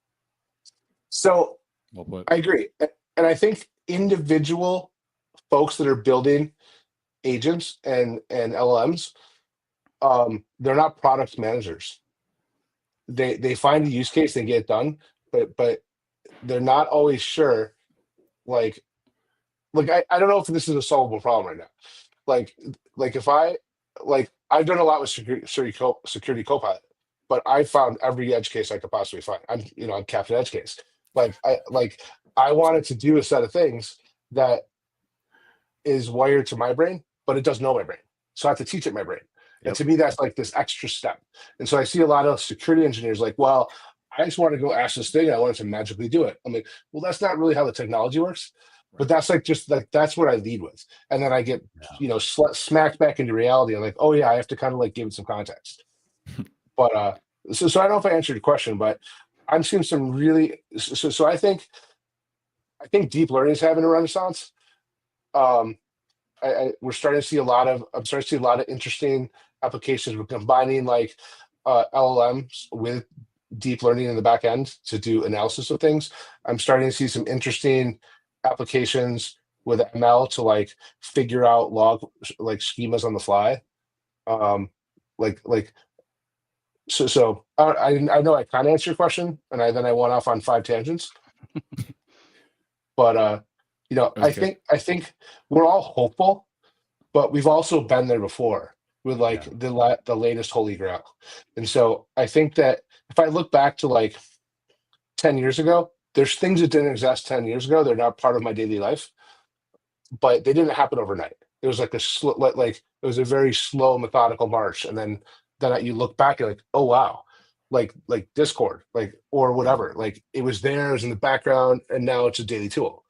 So Well put. I agree. And I think individual folks that are building agents and LLMs, they're not product managers. They find a use case, they get it done, but they're not always sure. Like I don't know if this is a solvable problem right now. Like if I've done a lot with security copilot, but I found every edge case I could possibly find. I'm Captain Edge Case. I wanted to do a set of things that is wired to my brain, but it doesn't know my brain. So I have to teach it my brain. Yep. And to me, that's like this extra step. And so I see a lot of security engineers like, well, I just want to go ask this thing. I want it to magically do it. I'm like, well, that's not really how the technology works. But that's that's what I lead with. And then I get, smacked back into reality. I'm like, oh yeah, I have to kind of like give it some context. But so I don't know if I answered your question, but I'm seeing some really, so I think deep learning is having a renaissance. We're starting to see I'm starting to see a lot of interesting applications. We're combining like LLMs with deep learning in the back end to do analysis of things. I'm starting to see some interesting applications with ML to like figure out log like schemas on the fly. So I know I kind of answered your question, and then I went off on 5 tangents. But Okay. I think we're all hopeful, but we've also been there before with like the latest holy grail. And so I think that if I look back to like 10 years ago, there's things that didn't exist 10 years ago. They're not part of my daily life, but they didn't happen overnight. It was like it was a very slow, methodical march. And then you look back and like, oh wow, like Discord, or whatever, like it was there, it was in the background, and now it's a daily tool.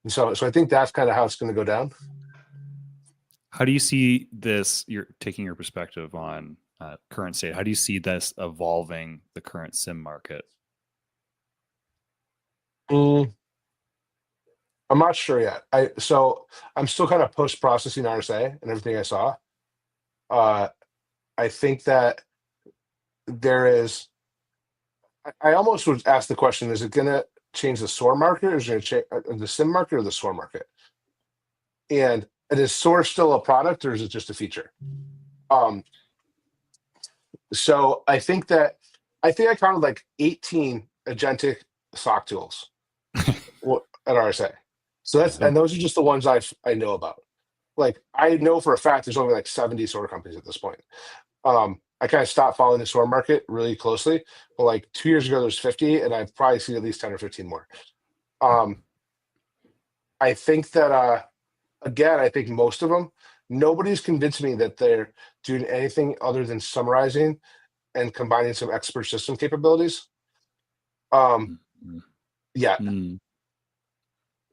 And so I think that's kind of how it's going to go down. How do you see this? You're taking your perspective on current state. How do you see this evolving the current SIEM market? I'm not sure yet. So I'm still kind of post-processing RSA and everything I saw. I think that there is. I almost would ask the question: is it going to change the SOAR market, or is it going to change the SIEM market or the SOAR market? And is SOAR still a product, or is it just a feature? So I think I counted like 18 agentic SOC tools at RSA. So and those are just the ones I know about. Like I know for a fact there's only like 70 SOAR companies at this point. I kind of stopped following the SOAR market really closely, but like 2 years ago there's 50, and I've probably seen at least 10 or 15 more. I think that again, I think most of them, nobody's convinced me that they're doing anything other than summarizing and combining some expert system capabilities. Yeah.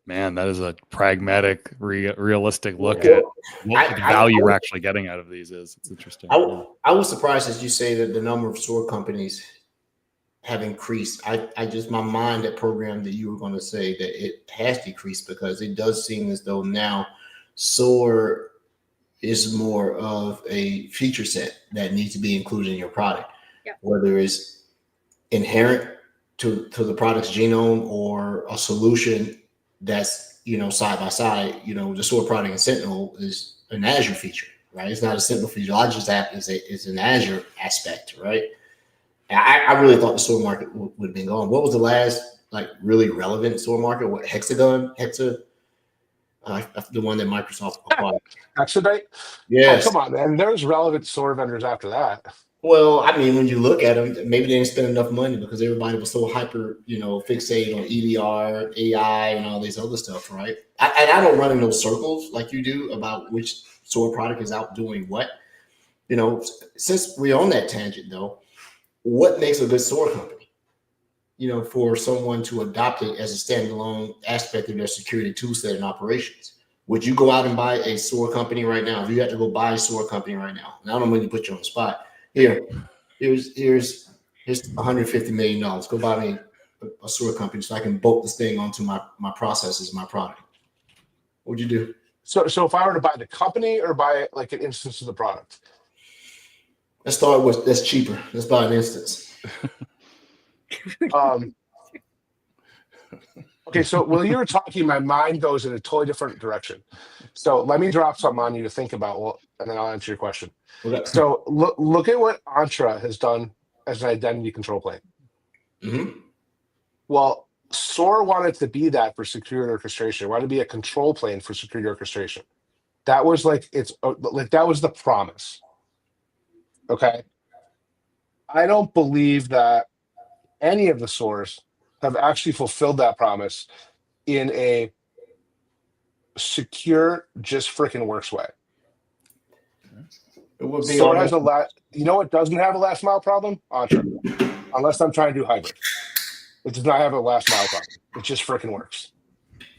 Man, that is a pragmatic, realistic look at what the value we're actually getting out of these is. It's interesting. I was surprised as you say that the number of SOAR companies have increased. My mind that programmed that you were going to say that it has decreased, because it does seem as though now SOAR is more of a feature set that needs to be included in your product, whether it's inherent to the product's genome or a solution that's side by side. The SOAR product in Sentinel is an Azure feature, right? It's not a Sentinel feature. Logic's app is an Azure aspect, right? I really thought the SOAR market would have been gone. What was the last like really relevant SOAR market? What, Hexagon? The one that Microsoft acquired. Exadite? Yes. Oh, come on, man. There's relevant SOAR vendors after that. Well, I mean, when you look at them, maybe they didn't spend enough money because everybody was so hyper, fixated on EDR, AI, and all this other stuff, right? I don't run in those circles like you do about which SOAR product is out doing what. Since we're on that tangent, though, what makes a good SOAR company? For someone to adopt it as a standalone aspect of their security toolset and operations. Would you go out and buy a SOAR company right now? If you had to go buy a SOAR company right now, and I don't know when you put you on the spot. Here's $150 million. Go buy me a SOAR company so I can bolt this thing onto my processes, my product. What'd you do? So if I were to buy the company or buy like an instance of the product? Let's start with that's cheaper. Let's buy an instance. Okay, so while you were talking, my mind goes in a totally different direction. So let me drop something on you to think about, and then I'll answer your question. Okay. So look at what Entra has done as an identity control plane. Mm-hmm. Well, SOAR wanted to be that for security orchestration. It wanted to be a control plane for security orchestration. That was like that was the promise. Okay. I don't believe that any of the SOARs have actually fulfilled that promise in a secure, just freaking works way. It would be SOAR has you know what doesn't have a last mile problem? Entra. Unless I'm trying to do hybrid. It does not have a last mile problem. It just freaking works.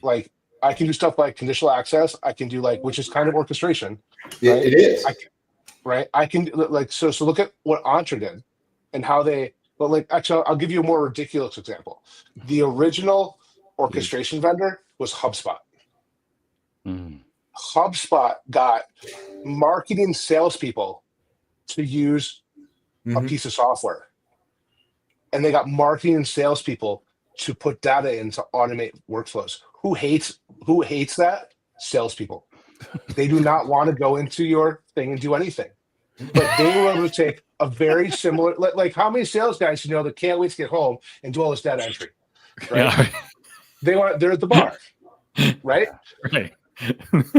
Like I can do stuff like conditional access. I can do which is kind of orchestration. Right? It is. I can so look at what Entra did and how they. But actually, I'll give you a more ridiculous example. The original orchestration vendor was HubSpot. Mm. HubSpot got marketing salespeople to use a piece of software. And they got marketing and salespeople to put data in to automate workflows. Who hates that? Salespeople. They do not want to go into your thing and do anything. But they were able to take a very similar, how many sales guys that can't wait to get home and do all this data entry, right? Yeah. They're at the bar, right? Right.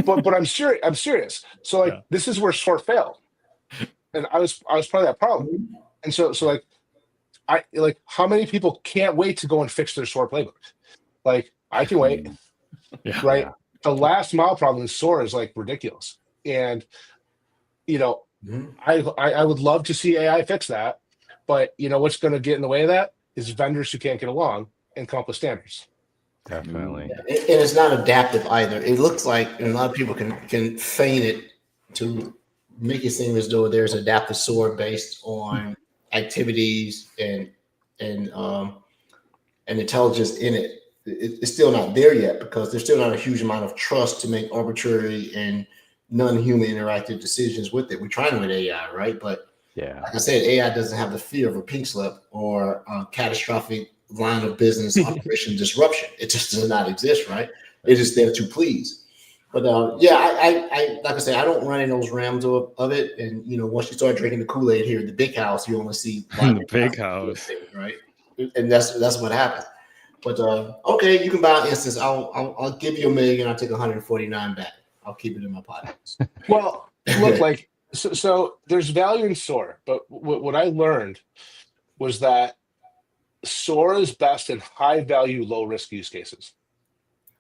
but I'm serious. So this is where SOAR failed, and I was part of that problem. And so how many people can't wait to go and fix their SOAR playbook? I can wait, right? Yeah. The last mile problem in SOAR is ridiculous, and I would love to see AI fix that, but what's going to get in the way of that is vendors who can't get along and come up with standards. Definitely. And it's not adaptive either. It looks like, and a lot of people can feign it to make it seem as though there's adaptive SOAR based on activities and intelligence in it. It's still not there yet because there's still not a huge amount of trust to make arbitrary and non-human interactive decisions with it. We're trying with AI, right? But like I said, AI doesn't have the fear of a pink slip or a catastrophic line of business operation disruption. It just does not exist, right? It is there to please. But I like I said, I don't run in those realms of it. And once you start drinking the Kool-Aid here at the big house, you only see the big house, right? And that's what happens. But okay, you can buy an instance. I'll give you $1 million. I'll take 149 back. I'll keep it in my pockets. Well, look, so there's value in SOAR, but what I learned was that SOAR is best in high value, low risk use cases.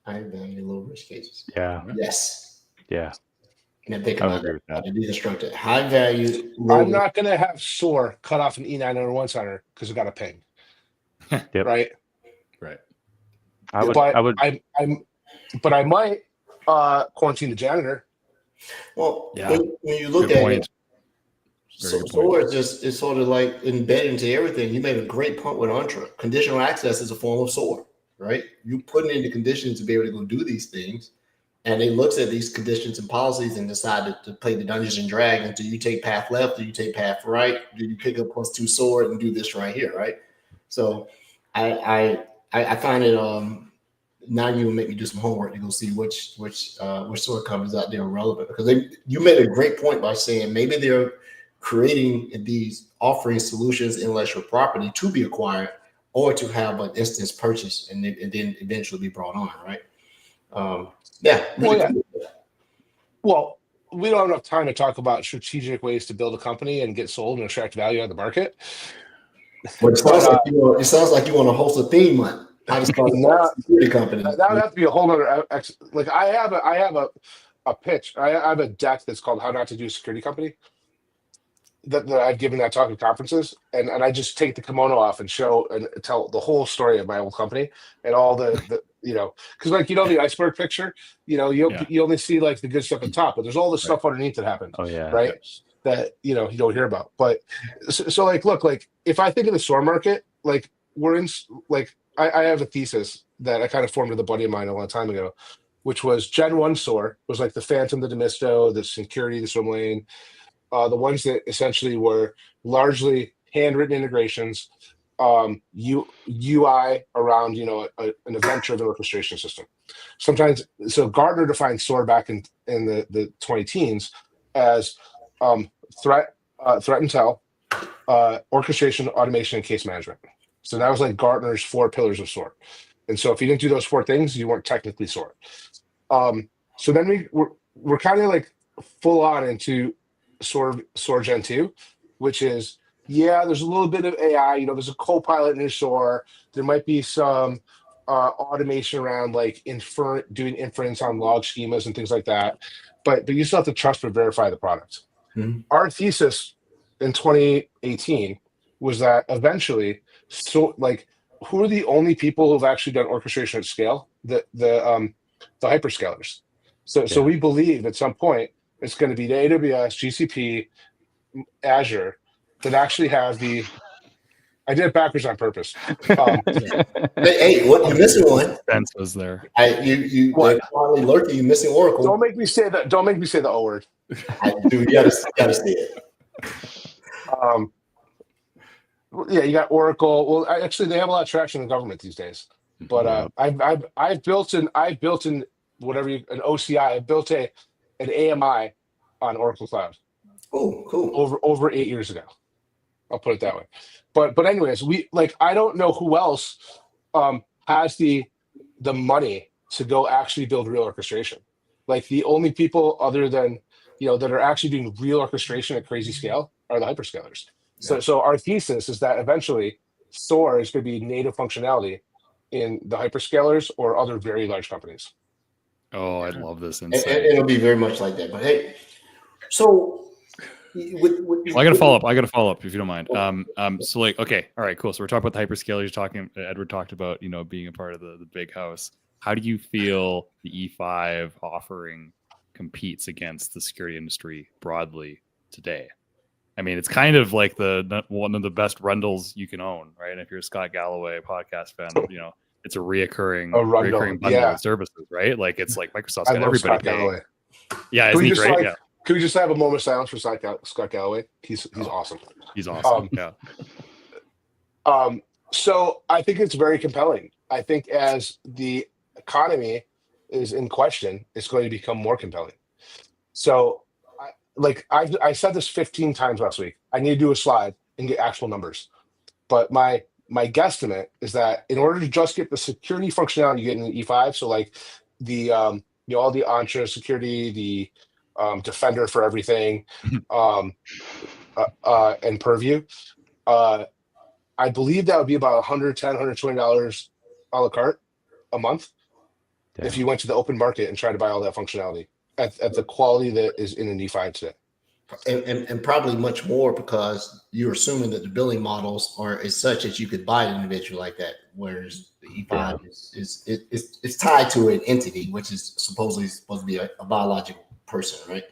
High value, low risk cases. Yeah. Yes. Yeah. And think about it. Deconstruct it. High value. I'm not going to have SOAR cut off an E901 center because it got a ping. Yep. Right. Right. But I might quarantine the janitor. Well, when you look at it, SOAR is sort of like embedded into everything. You made a great point with Entra. Conditional access is a form of SOAR, right? You put in the conditions to be able to go do these things, and it looks at these conditions and policies and decide to play the Dungeons and Dragons. Do you take path left? Do you take path right? Do you pick up +2 SOAR and do this right here, right? So I find it now you will make me do some homework to go see which SOAR companies out there are relevant, because you made a great point by saying maybe they're creating these offering solutions, intellectual property to be acquired or to have an instance purchase and then eventually be brought on, right? Well, we don't have enough time to talk about strategic ways to build a company and get sold and extract value out of the market. But it sounds like you want to host a theme month. How to start a security company. That would have to be a whole other. I have a pitch. I have a deck that's called "How Not to Do a Security Company." That I've given that talk at conferences, and I just take the kimono off and show and tell the whole story of my old company and all the because the iceberg picture, you only see the good stuff at the top, but there's all this stuff underneath that happened. Oh yeah, right. That you don't hear about. But so look, if I think of the SOAR market, we're in I have a thesis that I kind of formed with a buddy of mine a long time ago, which was Gen 1 SOAR was like the Phantom, the Demisto, the Syncurity, the Swimlane, the ones that essentially were largely handwritten integrations UI around an event-driven orchestration system. Sometimes, so Gartner defined SOAR back in the 20-teens as threat intel, orchestration, automation, and case management. So that was like Gartner's 4 pillars of SOAR. And so if you didn't do those 4 things, you weren't technically SOAR. So then we're kind of like full on into SOAR Gen 2, which is, there's a little bit of AI, there's a co-pilot in your SOAR. There might be some automation around like doing inference on log schemas and things like that. But you still have to trust but verify the product. Mm-hmm. Our thesis in 2018 was that eventually, who are the only people who've actually done orchestration at scale? The hyperscalers. So we believe at some point it's going to be the AWS, GCP, Azure that actually have the. I did it backwards on purpose. Hey, what you're missing one? Spence was there. You finally lurking. You missing Oracle. Don't make me say that. Don't make me say the O word. I do. You gotta say it. You got Oracle. Well, actually, they have a lot of traction in the government these days. But I've built in whatever an OCI. I built an AMI on Oracle Cloud. Oh, cool. Over 8 years ago. I'll put it that way. But anyways, I don't know who else has the money to go actually build real orchestration. Like the only people other than that are actually doing real orchestration at crazy scale are the hyperscalers. Yeah. So our thesis is that eventually SOAR is going to be native functionality in the hyperscalers or other very large companies. Oh, I love this insight. And it'll be very much like that. But hey, so. I got to follow up if you don't mind. So okay, all right, cool. So we're talking about the hyperscalers. Edward talked about being a part of the big house. How do you feel the E5 offering competes against the security industry broadly today? I mean, it's kind of like one of the best rundles you can own, right? And if you're a Scott Galloway podcast fan, it's a reoccurring bundle of services, right? Like it's like Microsoft's got everybody paying. Yeah, isn't he great? Yeah. Can we just have a moment of silence for Scott Galloway? He's awesome. He's awesome. So I think it's very compelling. I think as the economy is in question, it's going to become more compelling. So, I said this 15 times last week. I need to do a slide and get actual numbers. But my guesstimate is that in order to just get the security functionality you get in the E5, so like the all the Entra security, the Defender for everything, and Purview. I believe that would be about $110, $120 a la carte a month. Damn. If you went to the open market and tried to buy all that functionality at the quality that is in an E5 today. And probably much more because you're assuming that the billing models are as such that you could buy an individual like that, whereas the E5 is tied to an entity, which is supposedly supposed to be a biological person, right?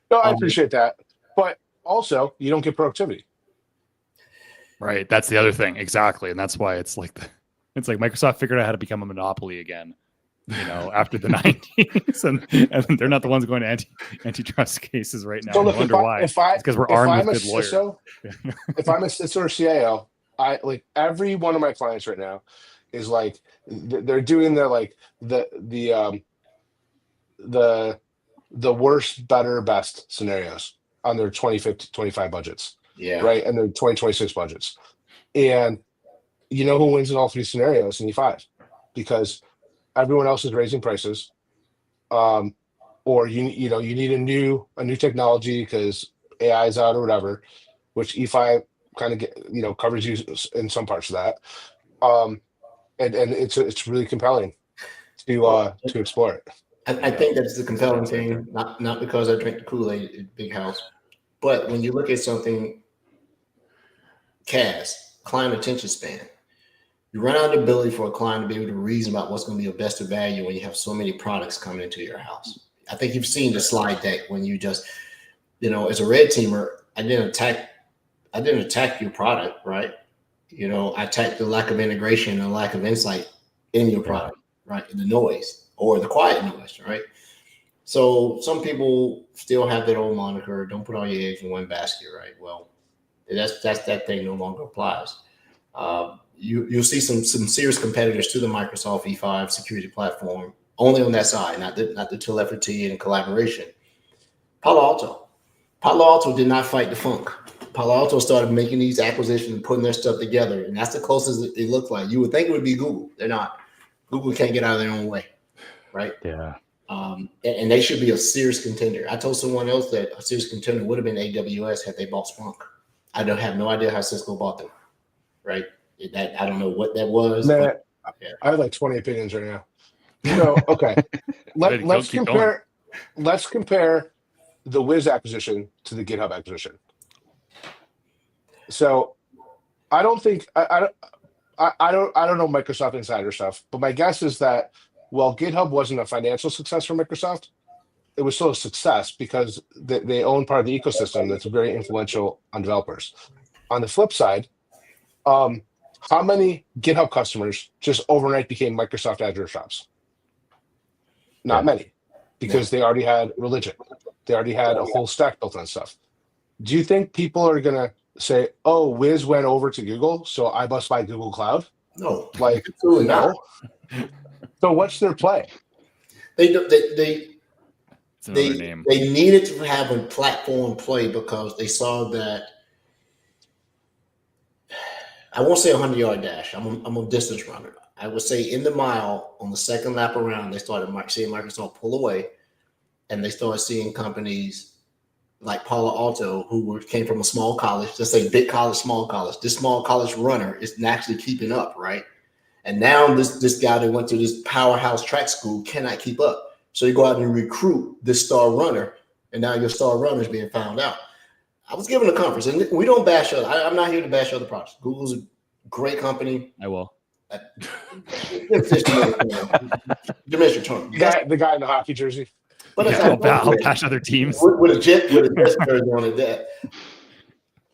No, I appreciate that, but also you don't get productivity. Right, that's the other thing, exactly, and that's why it's like Microsoft figured out how to become a monopoly again, after the 90s, and they're not the ones going to antitrust cases right now. So look, I wonder why. It's because we're armed with good lawyers. If I'm a CISO or CIO, I like every one of my clients right now is like they're doing the worst, better, best scenarios on their 2025 budgets. Yeah. Right. And their 2026 budgets. And who wins in all 3 scenarios in E5? Because everyone else is raising prices. Or you need a new technology because AI is out or whatever, which E5 kind of covers you in some parts of that. And it's really compelling to explore it. I think that's the compelling thing, not because I drink the Kool-Aid at Big House, but when you look at something, CAS, client attention span, you run out of the ability for a client to be able to reason about what's going to be of best value when you have so many products coming into your house. I think you've seen the slide deck when you just, as a red teamer, I didn't attack your product, right? I attacked the lack of integration and lack of insight in your product, right? The noise. Or the quiet noise, right? So some people still have their own moniker. Don't put all your eggs in one basket, right? Well, that thing no longer applies. You'll see some serious competitors to the Microsoft E5 security platform only on that side, not the telephony and collaboration. Palo Alto did not fight the funk. Palo Alto started making these acquisitions and putting their stuff together, and that's the closest it looked like. You would think it would be Google. They're not. Google can't get out of their own way, right? Yeah. And they should be a serious contender. I told someone else that a serious contender would have been AWS had they bought Splunk. I don't have no idea how Cisco bought them, right? I don't know what that was. Man, but, yeah. I have like 20 opinions right now. So okay, let's compare. Let's compare the Wiz acquisition to the GitHub acquisition. So I don't think I don't know Microsoft insider stuff, but my guess is that while GitHub wasn't a financial success for Microsoft, it was still a success because they own part of the ecosystem that's very influential on developers. On the flip side, how many GitHub customers just overnight became Microsoft Azure shops? Not many, because they already had religion. They already had a whole stack built on stuff. Do you think people are going to say, oh, Wiz went over to Google, so I must buy Google Cloud? No. Like, Absolutely no. So what's their play? They name. They needed to have a platform play because they saw that. I won't say 100-yard dash. I'm a distance runner. I would say in the mile on the second lap around, they started seeing Microsoft pull away, and they started seeing companies like Palo Alto who came from a small college. Let's say big college, small college. This small college runner is naturally keeping up, right? And now this guy that went to this powerhouse track school cannot keep up. So you go out and recruit this star runner, and now your star runner is being found out. I was given a conference, and we don't bash other. I'm not here to bash other products. Google's a great company. I will. Diminish your tone. The guy in the hockey jersey. But I'll bash other teams. With a jet jersey on it.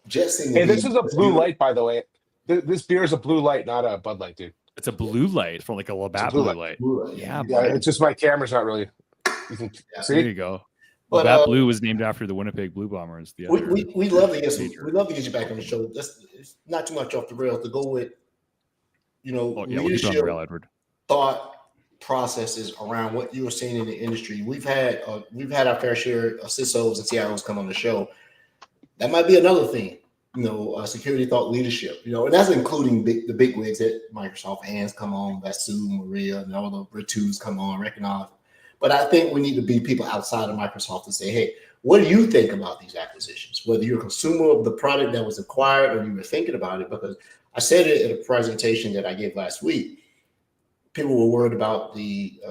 Jets seem to Hey, be- this is a blue light, by the way. This beer is a blue light, not a Bud Light, dude. It's a blue light from like a Labatt blue light. Yeah, Yeah, it's just my camera's not really. You can see. there you go. But, Labatt Blue was named after the Winnipeg Blue Bombers. The other we love to get major. we love to get you back on the show. It's not too much off the rails to go with, We'll keep it on leadership, the rail, Edward. thought processes around what you were seeing in the industry. We've had our fair share of CISOs and CIOs come on the show. That might be another thing. Security thought leadership. And that's including the big wigs at Microsoft. Hands come on, Vasu, Maria, and all the Ritus come on, recognize. But I think we need to be people outside of Microsoft to say, hey, what do you think about these acquisitions? Whether you're a consumer of the product that was acquired or you were thinking about it, because I said it at a presentation that I gave last week. People were worried about the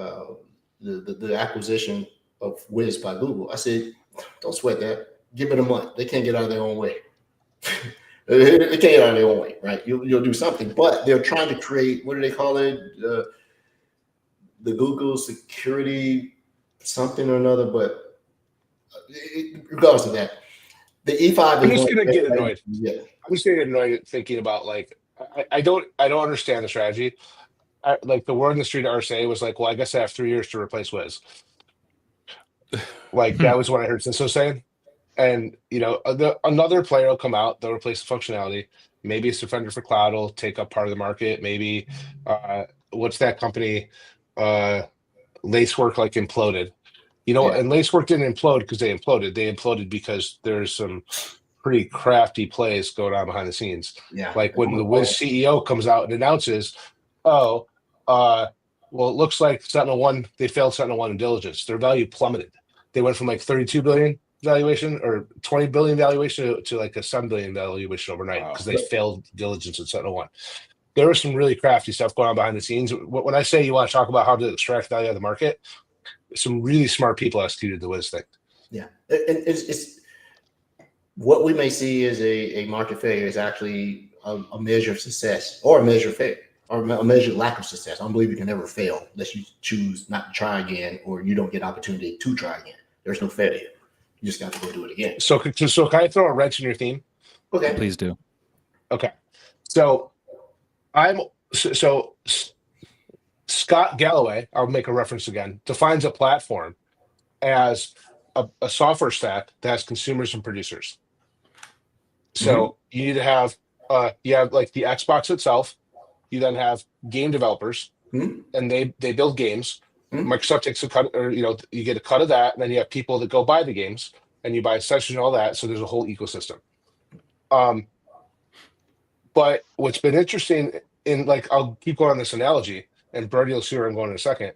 acquisition of Wiz by Google. I said, don't sweat that. Give it a month. They can't get out of their own way. They can't get out of their own way, right? You'll do something. But they're trying to create, what do they call it? The Google security something or another. But regardless of that, the E5 I'm just gonna get annoyed. Yeah. I'm just gonna get annoyed thinking about I don't understand the strategy. Like the word in the street RSA was like, well, I guess I have 3 years to replace Wiz. Like that was what I heard CISO saying. And another player will come out, they'll replace the functionality. Maybe a Defender for Cloud will take up part of the market. Maybe what's that company? Lacework imploded. And Lacework didn't implode because they imploded. They imploded because there's some pretty crafty plays going on behind the scenes. Yeah. Like when the Wiz CEO comes out and announces, well, it looks like Sentinel 1, they failed Sentinel 1 in diligence. Their value plummeted. They went from 32 billion valuation or 20 billion valuation to a 7 billion valuation overnight because they failed diligence at Sentinel 1. There was some really crafty stuff going on behind the scenes. When I say you want to talk about how to extract value out of the market, some really smart people executed the Wiz thing. Yeah. And it's what we may see as a market failure is actually a measure of success or a measure of failure. Or a measured lack of success. I don't believe you can ever fail unless you choose not to try again or you don't get opportunity to try again. There's no failure. You just got to go do it again. So can I throw a wrench in your theme? Okay. Please do. Okay. So Scott Galloway, I'll make a reference again, defines a platform as a software stack that has consumers and producers. So you need to have you have like the Xbox itself. You then have game developers, and they build games. Microsoft takes a cut, or you get a cut of that, and then you have people that go buy the games, and you buy sessions and all that. So there's a whole ecosystem. But what's been interesting in, like, I'll keep going on this analogy, and Brody will see where I'm going in a second,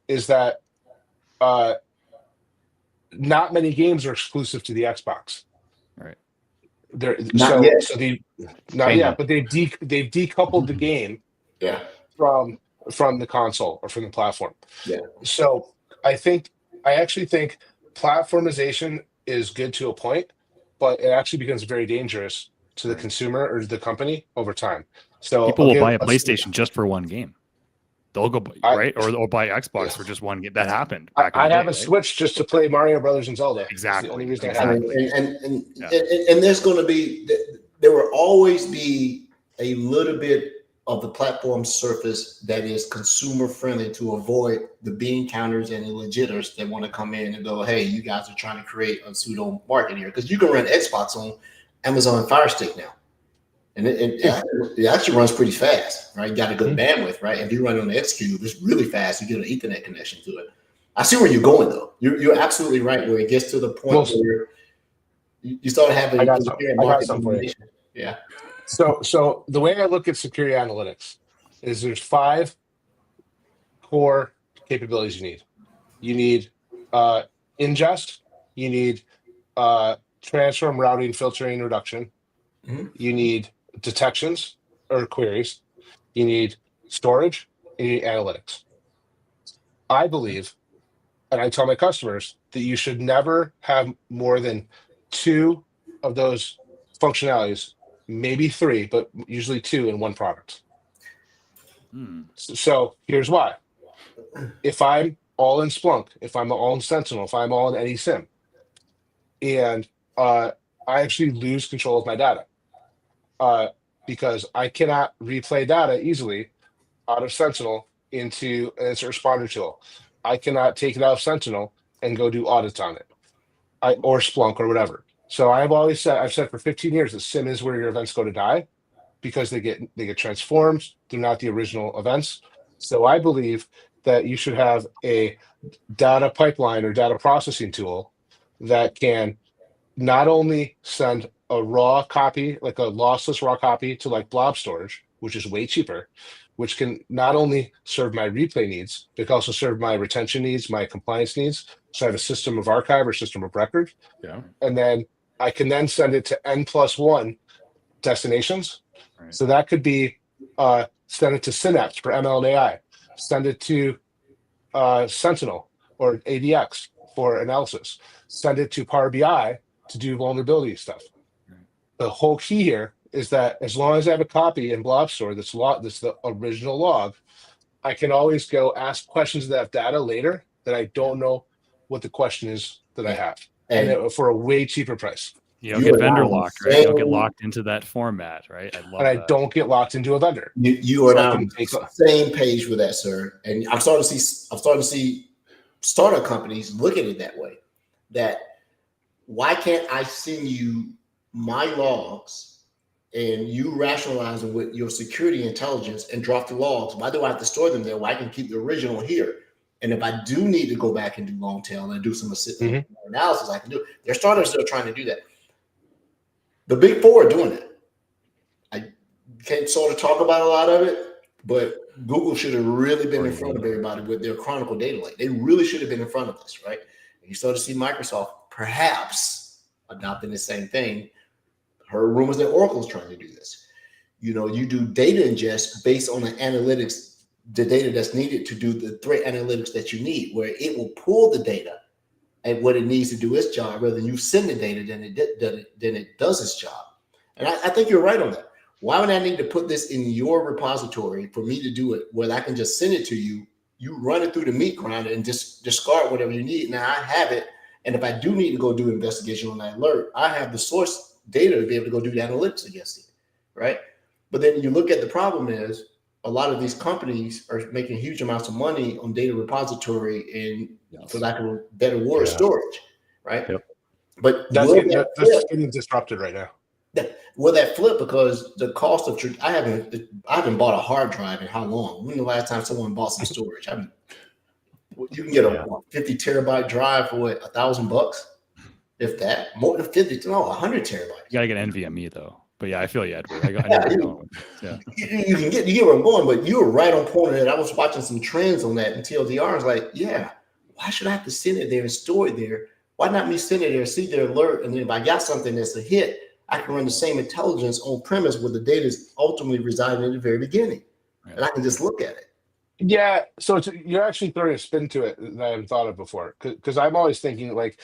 is that not many games are exclusive to the Xbox. Right. Not yet. Not yet, but they've decoupled the game from the console or from the platform. Yeah. So I actually think platformization is good to a point, but it actually becomes very dangerous to the consumer or the company over time. So people will buy a PlayStation just for one game. They'll go right or buy Xbox for just one game. That happened. I have a Switch just to play Mario Brothers and Zelda. Exactly. The only reason and there's going to be, there will always be a little bit of the platform surface that is consumer friendly to avoid the bean counters and the legiters that want to come in and go, hey, you guys are trying to create a pseudo market here, because you can run Xbox on Amazon Fire Stick now. And it actually runs pretty fast, right? You got a good bandwidth, right? If you run it on the XCube, it's really fast. You get an Ethernet connection to it. I see where you're going, though. You're absolutely right, where it gets to the point where you start having market domination. Yeah. So the way I look at security analytics is there's 5 core capabilities you need. You need ingest. You need transform, routing, filtering, reduction. You need detections or queries. You need storage. And you need analytics. I believe, and I tell my customers, that you should never have more than 2 of those functionalities, maybe 3, but usually 2 in one product. So here's why. If I'm all in Splunk, if I'm all in Sentinel, if I'm all in any SIEM, and I actually lose control of my data because I cannot replay data easily out of Sentinel into an incident responder tool. I cannot take it out of Sentinel and go do audits on it, or Splunk or whatever. So I've said for 15 years that SIEM is where your events go to die, because they get transformed. They're not the original events. So I believe that you should have a data pipeline or data processing tool that can not only send a raw copy, like a lossless raw copy, to like blob storage, which is way cheaper, which can not only serve my replay needs, but can also serve my retention needs, my compliance needs. So I have a system of archive or system of record. Yeah. And then I can then send it to N+1 destinations. Right. So that could be send it to Synapse for ML and AI, send it to Sentinel or ADX for analysis, send it to Power BI to do vulnerability stuff. Right. The whole key here is that as long as I have a copy in blob store that's the original log, I can always go ask questions of that data later that I don't know what the question is that I have, and for a way cheaper price. You don't get vendor locked, right? You don't get locked into that format, right? I don't get locked into a vendor. You are on the same page with that, sir. And I'm starting to see startup companies look at it that way. That why can't I send you my logs and you rationalizing with your security intelligence and drop the logs? Why do I have to store them there? Why I can keep the original here? And if I do need to go back and do long tail and do some analysis, I can do it. There are startups that are trying to do that. The big 4 are doing it. I can't sort of talk about a lot of it, but Google should have really been in front of everybody with their Chronicle data lake. They really should have been in front of this, right? And you start to see Microsoft perhaps adopting the same thing. Heard rumors that Oracle's trying to do this. You know, you do data ingest based on the analytics, the data that's needed to do the threat analytics that you need, where it will pull the data and what it needs to do its job, rather than you send the data than it does its job. And I think you're right on that. Why would I need to put this in your repository for me to do it, where I can just send it to you, you run it through the meat grinder and just discard whatever you need. Now I have it. And if I do need to go do investigation on that alert, I have the source data to be able to go do the analytics against it, right? But then you look at the problem is a lot of these companies are making huge amounts of money on data repository and, for lack of a better word, storage, right? Yep. But that's getting disrupted right now. Will that flip? Because the cost of I haven't bought a hard drive in how long? When the last time someone bought some storage? You can get a 50 terabyte drive for what, $1,000, if that. More than 50, no, 100 terabytes. You gotta get NVMe though. But yeah, I feel you, Edward. I know where you're going with this. Yeah. You get where I'm going, but you were right on point. And I was watching some trends on that, and TLDR I was like, yeah, why should I have to send it there and store it there? Why not me send it there, see their alert, and then if I got something that's a hit, I can run the same intelligence on premise where the data is ultimately residing in the very beginning, and I can just look at it. Yeah, so you're actually throwing a spin to it that I haven't thought of before, because I'm always thinking like,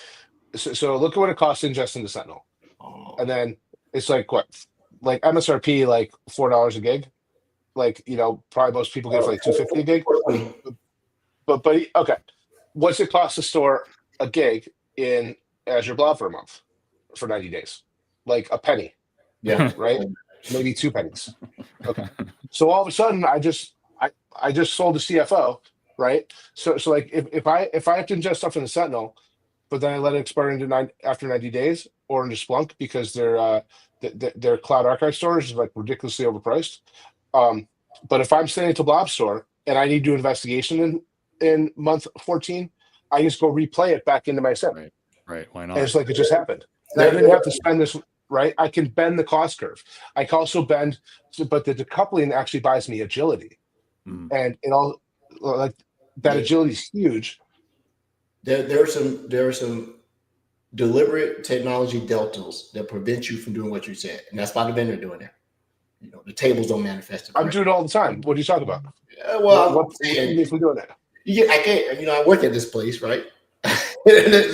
so look at what it costs to ingest into Sentinel, and then it's like what, like MSRP like $4 a gig, like probably most people get for like $250 a gig, but okay, what's it cost to store a gig in Azure Blob for a month for 90 days? Like a penny, right? Maybe 2 pennies. Okay, so all of a sudden I just sold a CFO, right? So like if I have to ingest stuff in the Sentinel, but then I let it expire after 90 days or into Splunk because their cloud archive storage is like ridiculously overpriced. But if I'm sending it to Blob Store and I need to do investigation in month 14, I just go replay it back into my Sentinel. Right. Why not? And it's like it just happened. And I didn't have to spend this. Right, I can bend the cost curve. I can also bend, but the decoupling actually buys me agility, and it all like that agility is huge. There are some deliberate technology deltas that prevent you from doing what you said, and that's why the vendor doing it. The tables don't manifest it. I'm doing it all the time. What are you talking about? Well, what if we're doing it? I can't. I work at this place, right?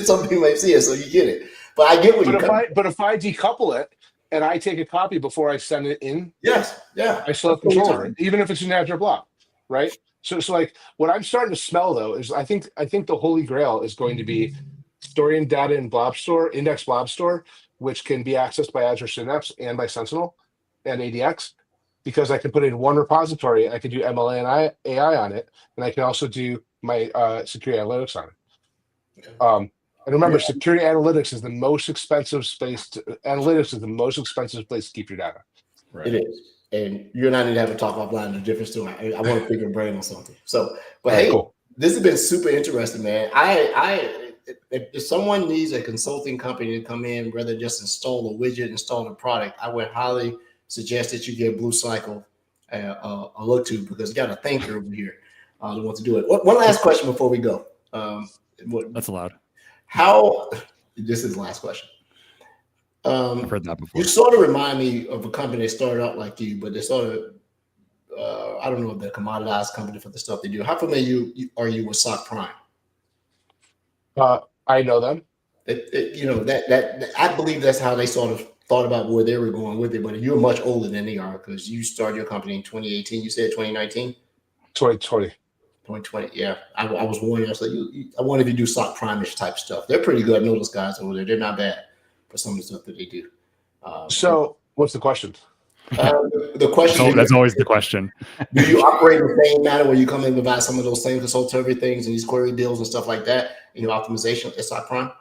Some people may see it, so you get it. But I get what you're coming. But if I decouple it and I take a copy before I send it in, I still have control over it, even if it's an Azure Blob, right? So like what I'm starting to smell though is I think the holy grail is going to be storing data in Blob Store, Index Blob Store, which can be accessed by Azure Synapse and by Sentinel and ADX, because I can put it in one repository. I can do MLA and AI on it, and I can also do my security analytics on it. And remember, security analytics is the most expensive space. Analytics is the most expensive place to keep your data. Right. It is, and you and I need to have a talk offline. The difference too. I want to pick your brain on something. So, but hey, cool. This has been super interesting, man. If someone needs a consulting company to come in, rather just install a widget, install a product, I would highly suggest that you give Bluecycle a look to, because you got a thinker over here that wants to do it. One last question before we go. That's allowed. This is the last question. I've heard that before. You sort of remind me of a company that started out like you, but they sort of, I don't know if they're a commoditized company for the stuff they do. How familiar are you with SOC Prime? I know them. That I believe that's how they sort of thought about where they were going with it. But you're much older than they are, because you started your company in 2018. You said 2019? 2020. 2020, yeah. I was warning. I was like, I wanted to do SOC Prime-ish type stuff. They're pretty good. I know those guys over there. They're not bad for some of the stuff that they do. So, what's the question? The question. That's always the question. Do you operate in the same manner where you come in and provide some of those same consultative things and these query deals and stuff like that in your optimization at SOC Prime?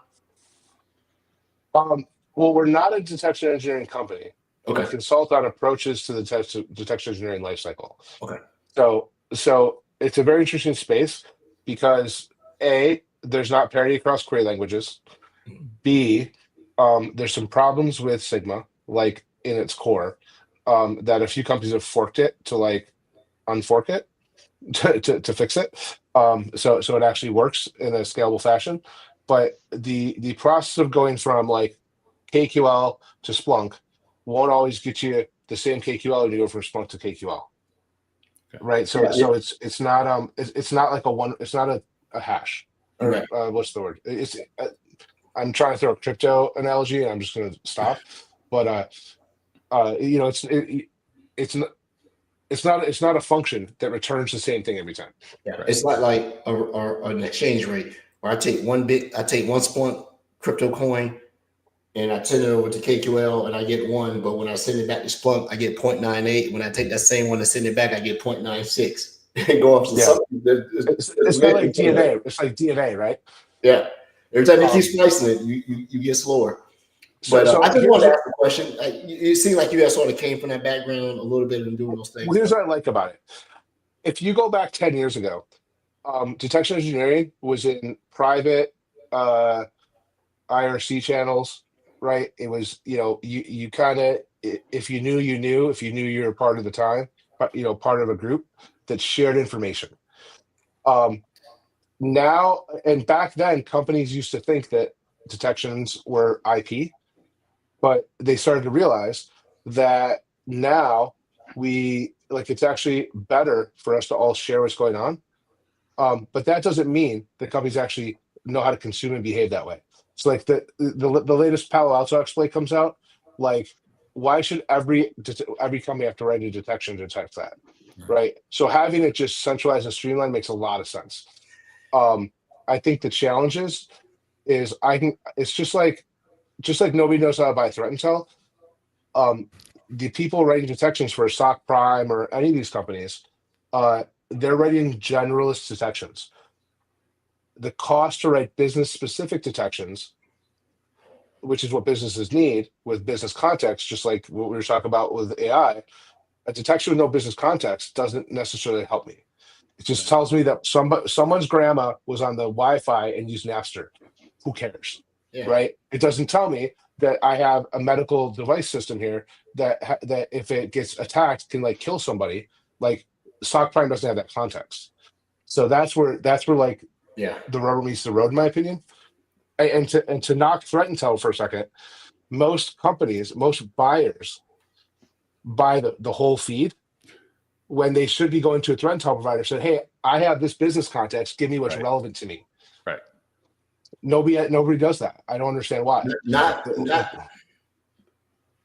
Well, we're not a detection engineering company. Okay. We consult on approaches to the detection engineering lifecycle. Okay. So it's a very interesting space because A, there's not parity across query languages. B, there's some problems with Sigma, like in its core, that a few companies have forked it to like unfork it to fix it. So it actually works in a scalable fashion. But the process of going from like KQL to Splunk won't always get you the same KQL when you go from Splunk to KQL. Right. So it's not a hash. Okay. What's the word? I'm trying to throw a crypto analogy and I'm just going to stop. But it's not a function that returns the same thing every time. Yeah. Right? It's not like an exchange rate where I take one Splunk crypto coin and I send it over to KQL and I get 1, but when I send it back to Splunk, I get 0.98. When I take that same one and send it back, I get 0.96. And go up to something. It's not like DNA. It's like DNA, right? Yeah. Every time you keep slicing it, you get slower. But I just want to ask a question. You seem like you guys sort of came from that background a little bit and doing those things. Well, here's what I like about it. If you go back 10 years ago, detection engineering was in private IRC channels, right? It was, you kind of, if you knew, you knew. If you knew, you were part of the time, part of a group that shared information. Now, and back then, companies used to think that detections were IP, but they started to realize that now it's actually better for us to all share what's going on. But that doesn't mean that companies actually know how to consume and behave that way. So like the latest Palo Alto exploit comes out, like why should every company have to write a detection to detect that, right? So having it just centralized and streamlined makes a lot of sense. I think the challenge is it's just like nobody knows how to buy threat intel. The people writing detections for SOC Prime or any of these companies, they're writing generalist detections. The cost to write business-specific detections, which is what businesses need with business context, just like what we were talking about with AI, a detection with no business context doesn't necessarily help me. It just tells me that someone's grandma was on the Wi-Fi and used Napster. Who cares, right? It doesn't tell me that I have a medical device system here that if it gets attacked can like kill somebody. Like SOC Prime doesn't have that context. So that's where like the rubber meets the road, in my opinion. And to knock threat intel for a second, most companies, most buyers buy the whole feed when they should be going to a threat intel provider and saying, hey, I have this business context, give me what's relevant to me. Right. Nobody does that. I don't understand why. Not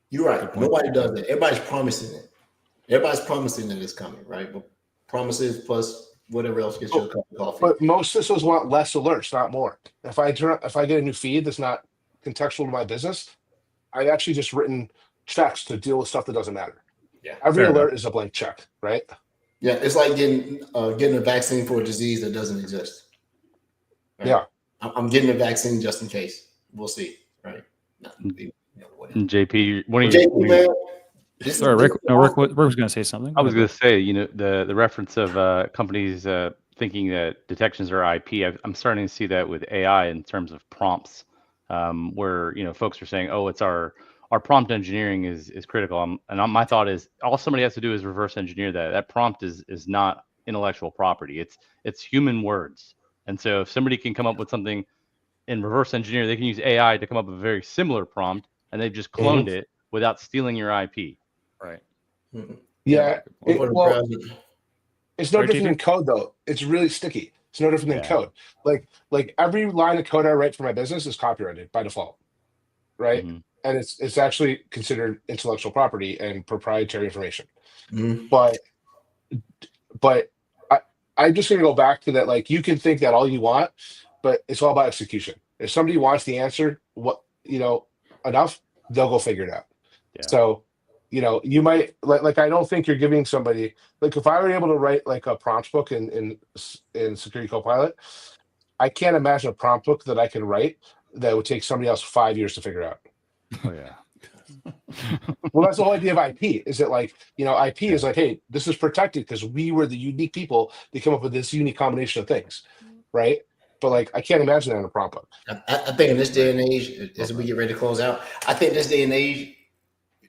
you're right. Nobody does that. Everybody's promising it. Everybody's promising that it's coming, right? But promises plus whatever else gets you a cup of coffee. But most CISOs want less alerts, not more. If I get a new feed that's not contextual to my business, I've actually just written checks to deal with stuff that doesn't matter. Yeah. Every alert is a blank check, right? Yeah, it's like getting a vaccine for a disease that doesn't exist. Right? Yeah. I'm getting a vaccine just in case. We'll see, right? And JP, Sorry, Rick. No, Rick was going to say something. I was going to say, the reference of companies thinking that detections are IP. I'm starting to see that with AI in terms of prompts, where folks are saying, "Oh, it's our prompt engineering is critical." My thought is, all somebody has to do is reverse engineer that. That prompt is not intellectual property. It's human words. And so if somebody can come up with something in reverse engineer, they can use AI to come up with a very similar prompt, and they've just cloned it without stealing your IP. Right. Yeah. It's no different than code, though. It's really sticky. It's no different than code. Like every line of code I write for my business is copyrighted by default, right? Mm-hmm. And it's actually considered intellectual property and proprietary information. Mm-hmm. But I'm just going to go back to that. Like, you can think that all you want, but it's all about execution. If somebody wants the answer, enough, they'll go figure it out. Yeah. So, you might like I don't think you're giving somebody, like, if I were able to write like a prompt book in Security Copilot, I can't imagine a prompt book that I can write that would take somebody else 5 years to figure out. Oh yeah. Well, that's the whole idea of IP. Is it like, IP is like, hey, this is protected because we were the unique people that come up with this unique combination of things, right? But like, I can't imagine that in a prompt book. I think in this day and age, as we get ready to close out, I think this day and age,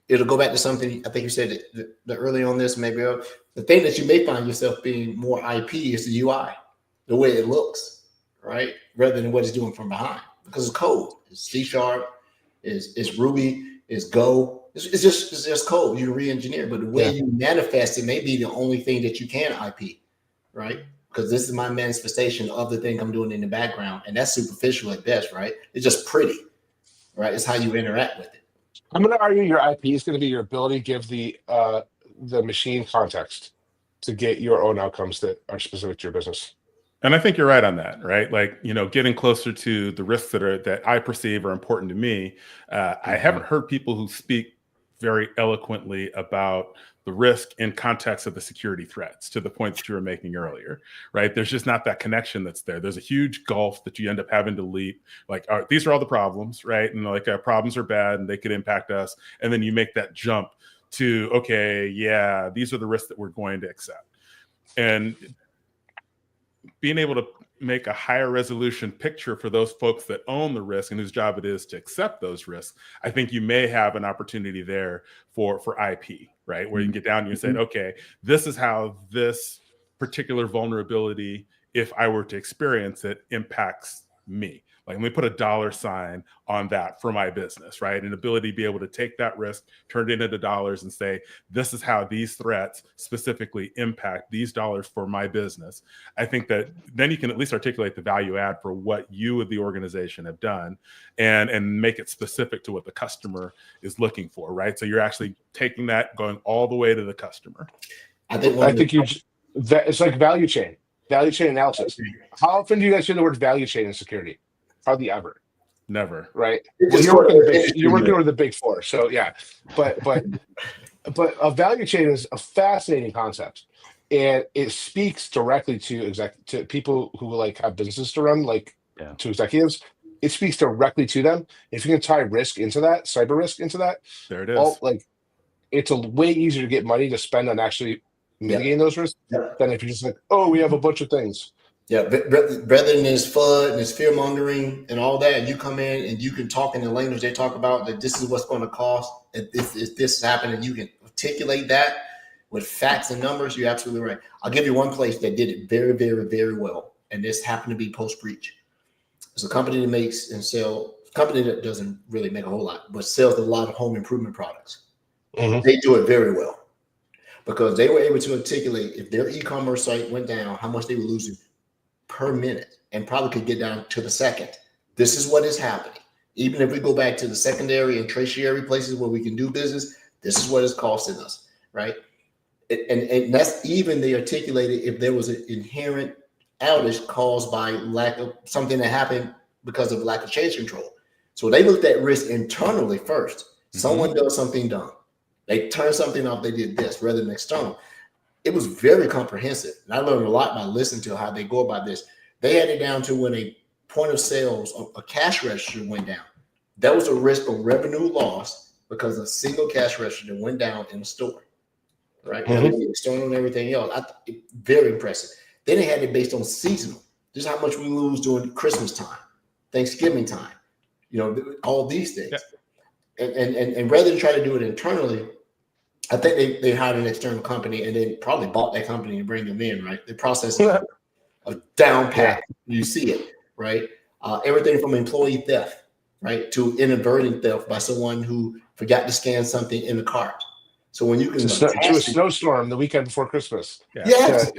it'll go back to something I think you said that early on this, maybe the thing that you may find yourself being more IP is the UI, the way it looks, right? Rather than what it's doing from behind, because it's code. It's C#, it's Ruby, it's Go. It's just code. You re-engineer, but the way you manifest it may be the only thing that you can IP, right? Because this is my manifestation of the thing I'm doing in the background, and that's superficial at best, right? It's just pretty, right? It's how you interact with it. I'm going to argue your IP is going to be your ability to give the machine context to get your own outcomes that are specific to your business. And I think you're right on that, right? Like, getting closer to the risks that I perceive are important to me. I haven't heard people who speak very eloquently about the risk in context of the security threats, to the point that you were making earlier, right? There's just not that connection that's there. There's a huge gulf that you end up having to leap. Like, all right, these are all the problems, right? And like problems are bad and they could impact us. And then you make that jump to, okay, yeah, these are the risks that we're going to accept. And being able to make a higher resolution picture for those folks that own the risk and whose job it is to accept those risks, I think you may have an opportunity there for IP, right? Where you can get down and you say, okay, this is how this particular vulnerability, if I were to experience it, impacts me. Like, let me put a dollar sign on that for my business, right? An ability to be able to take that risk, turn it into dollars and say, this is how these threats specifically impact these dollars for my business. I think that then you can at least articulate the value add for what you and the organization have done, and make it specific to what the customer is looking for, right? So you're actually taking that, going all the way to the customer. I think it's like value chain analysis. How often do you guys hear the word value chain in security? Hardly ever. Never. Right. Well, you're working with the big four. So yeah, but a value chain is a fascinating concept, and it speaks directly to people who like have businesses to run, like to executives. It speaks directly to them. If you can tie risk into that, cyber risk into that, there it is. It's a way easier to get money to spend on actually mitigating those risks than if you're just like, oh, we have a bunch of things. Yeah, rather than this FUD and this fear mongering and all that, you come in and you can talk in the language they talk about, that this is what's going to cost if this happened, and you can articulate that with facts and numbers. You're absolutely right. I'll give you one place that did it very, very, very well, and this happened to be post-breach. It's a company that makes and sell, a company that doesn't really make a whole lot, but sells a lot of home improvement products. They do it very well because they were able to articulate if their e-commerce site went down, how much they were losing per minute, and probably could get down to the second. This is what is happening. Even if we go back to the secondary and tertiary places where we can do business, this is what it's costing us, right? And that's even they articulated if there was an inherent outage caused by lack of something that happened because of lack of change control. So they looked at risk internally first. Someone does something dumb. They turned something off, they did this rather than external. It was very comprehensive. And I learned a lot by listening to how they go about this. They had it down to when a point of sales, a cash register went down. That was a risk of revenue loss because a single cash register went down in the store, right? External and everything else. Very impressive. Then they had it based on seasonal. Just how much we lose during Christmas time, Thanksgiving time, all these things. And rather than try to do it internally, I think they hired an external company and then probably bought that company and bring them in, right? The process is a down pat. You see it, right? Everything from employee theft, right, to inadvertent theft by someone who forgot to scan something in the cart. So when you can to a snowstorm the weekend before Christmas. Yes,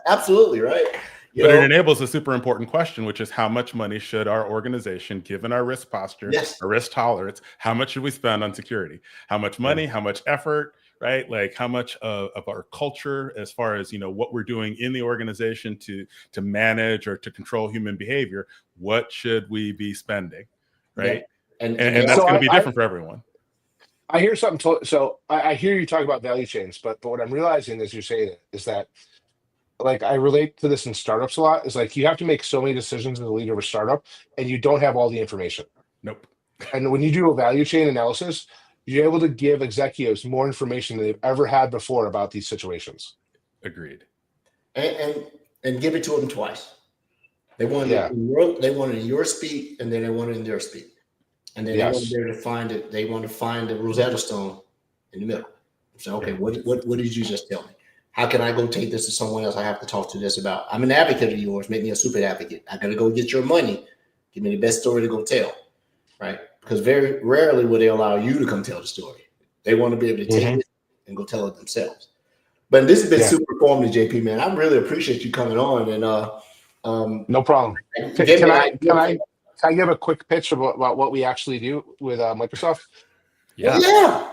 absolutely, right. But it enables a super important question, which is how much money should our organization, given our risk posture, our risk tolerance, how much should we spend on security? How much money, how much effort, right? Like how much of our culture, as far as, what we're doing in the organization to manage or to control human behavior, what should we be spending, right? And that's going to be different for everyone. I hear something. So I hear you talk about value chains, but what I'm realizing as you're saying it is that, like, I relate to this in startups a lot, is like you have to make so many decisions as a leader of a startup and you don't have all the information. Nope. And when you do a value chain analysis, you're able to give executives more information than they've ever had before about these situations. Agreed. And give it to them twice. They want it in your speed, and then they want it in their speed. And then they want to be able to find it. They want to find the Rosetta Stone in the middle. So, okay, what did you just tell me? How can I go take this to someone else I have to talk to this about? I'm an advocate of yours. Make me a super advocate. I got to go get your money. Give me the best story to go tell, right? Because very rarely will they allow you to come tell the story. They want to be able to take it and go tell it themselves. But this has been super informative, JP, man. I really appreciate you coming on. And no problem. Can I give a quick pitch about what we actually do with Microsoft? Yeah,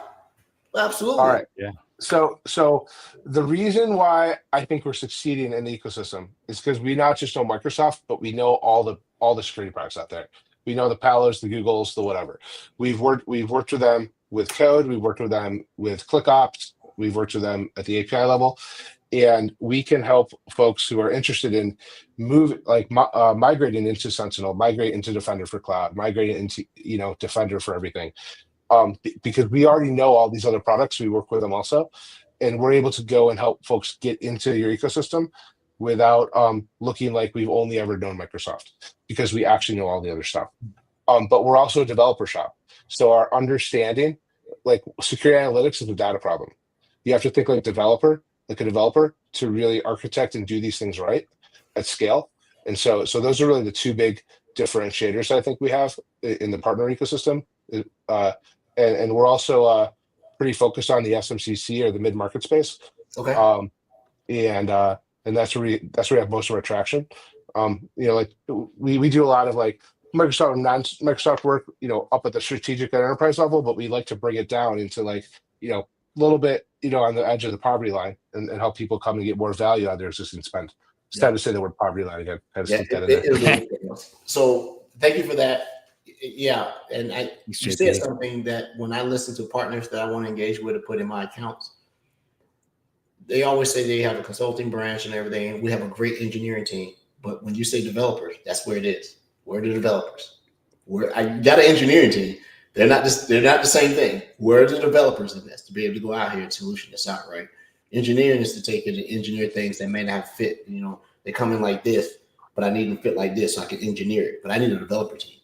absolutely. All right. Yeah. So the reason why I think we're succeeding in the ecosystem is because we not just know Microsoft, but we know all the security products out there. We know the Palos, the Googles, the whatever. We've worked with them with code. We've worked with them with ClickOps. We've worked with them at the API level, and we can help folks who are interested in migrating into Sentinel, migrate into Defender for Cloud, migrate into Defender for everything. Because we already know all these other products, we work with them also, and we're able to go and help folks get into your ecosystem without looking like we've only ever known Microsoft, because we actually know all the other stuff. But we're also a developer shop, so our understanding, like security analytics, is a data problem. You have to think like a developer, to really architect and do these things right at scale. And so those are really the two big differentiators I think we have in the partner ecosystem. And we're also pretty focused on the SMCC, or the mid-market space. Okay. And that's where we have most of our traction. Like we do a lot of like Microsoft and non-Microsoft work, up at the strategic and enterprise level, but we like to bring it down into like, a little bit, on the edge of the poverty line, and help people come and get more value out of their existing spend. It's time to say the word poverty line again. So thank you for that. Yeah, and you said something that when I listen to partners that I want to engage with or put in my accounts, they always say they have a consulting branch and everything, and we have a great engineering team. But when you say developers, that's where it is. Where are the developers? I got an engineering team. They're not the same thing. Where are the developers in this to be able to go out here and solution this out, right? Engineering is to take it and engineer things that may not fit. They come in like this, but I need them to fit like this so I can engineer it. But I need a developer team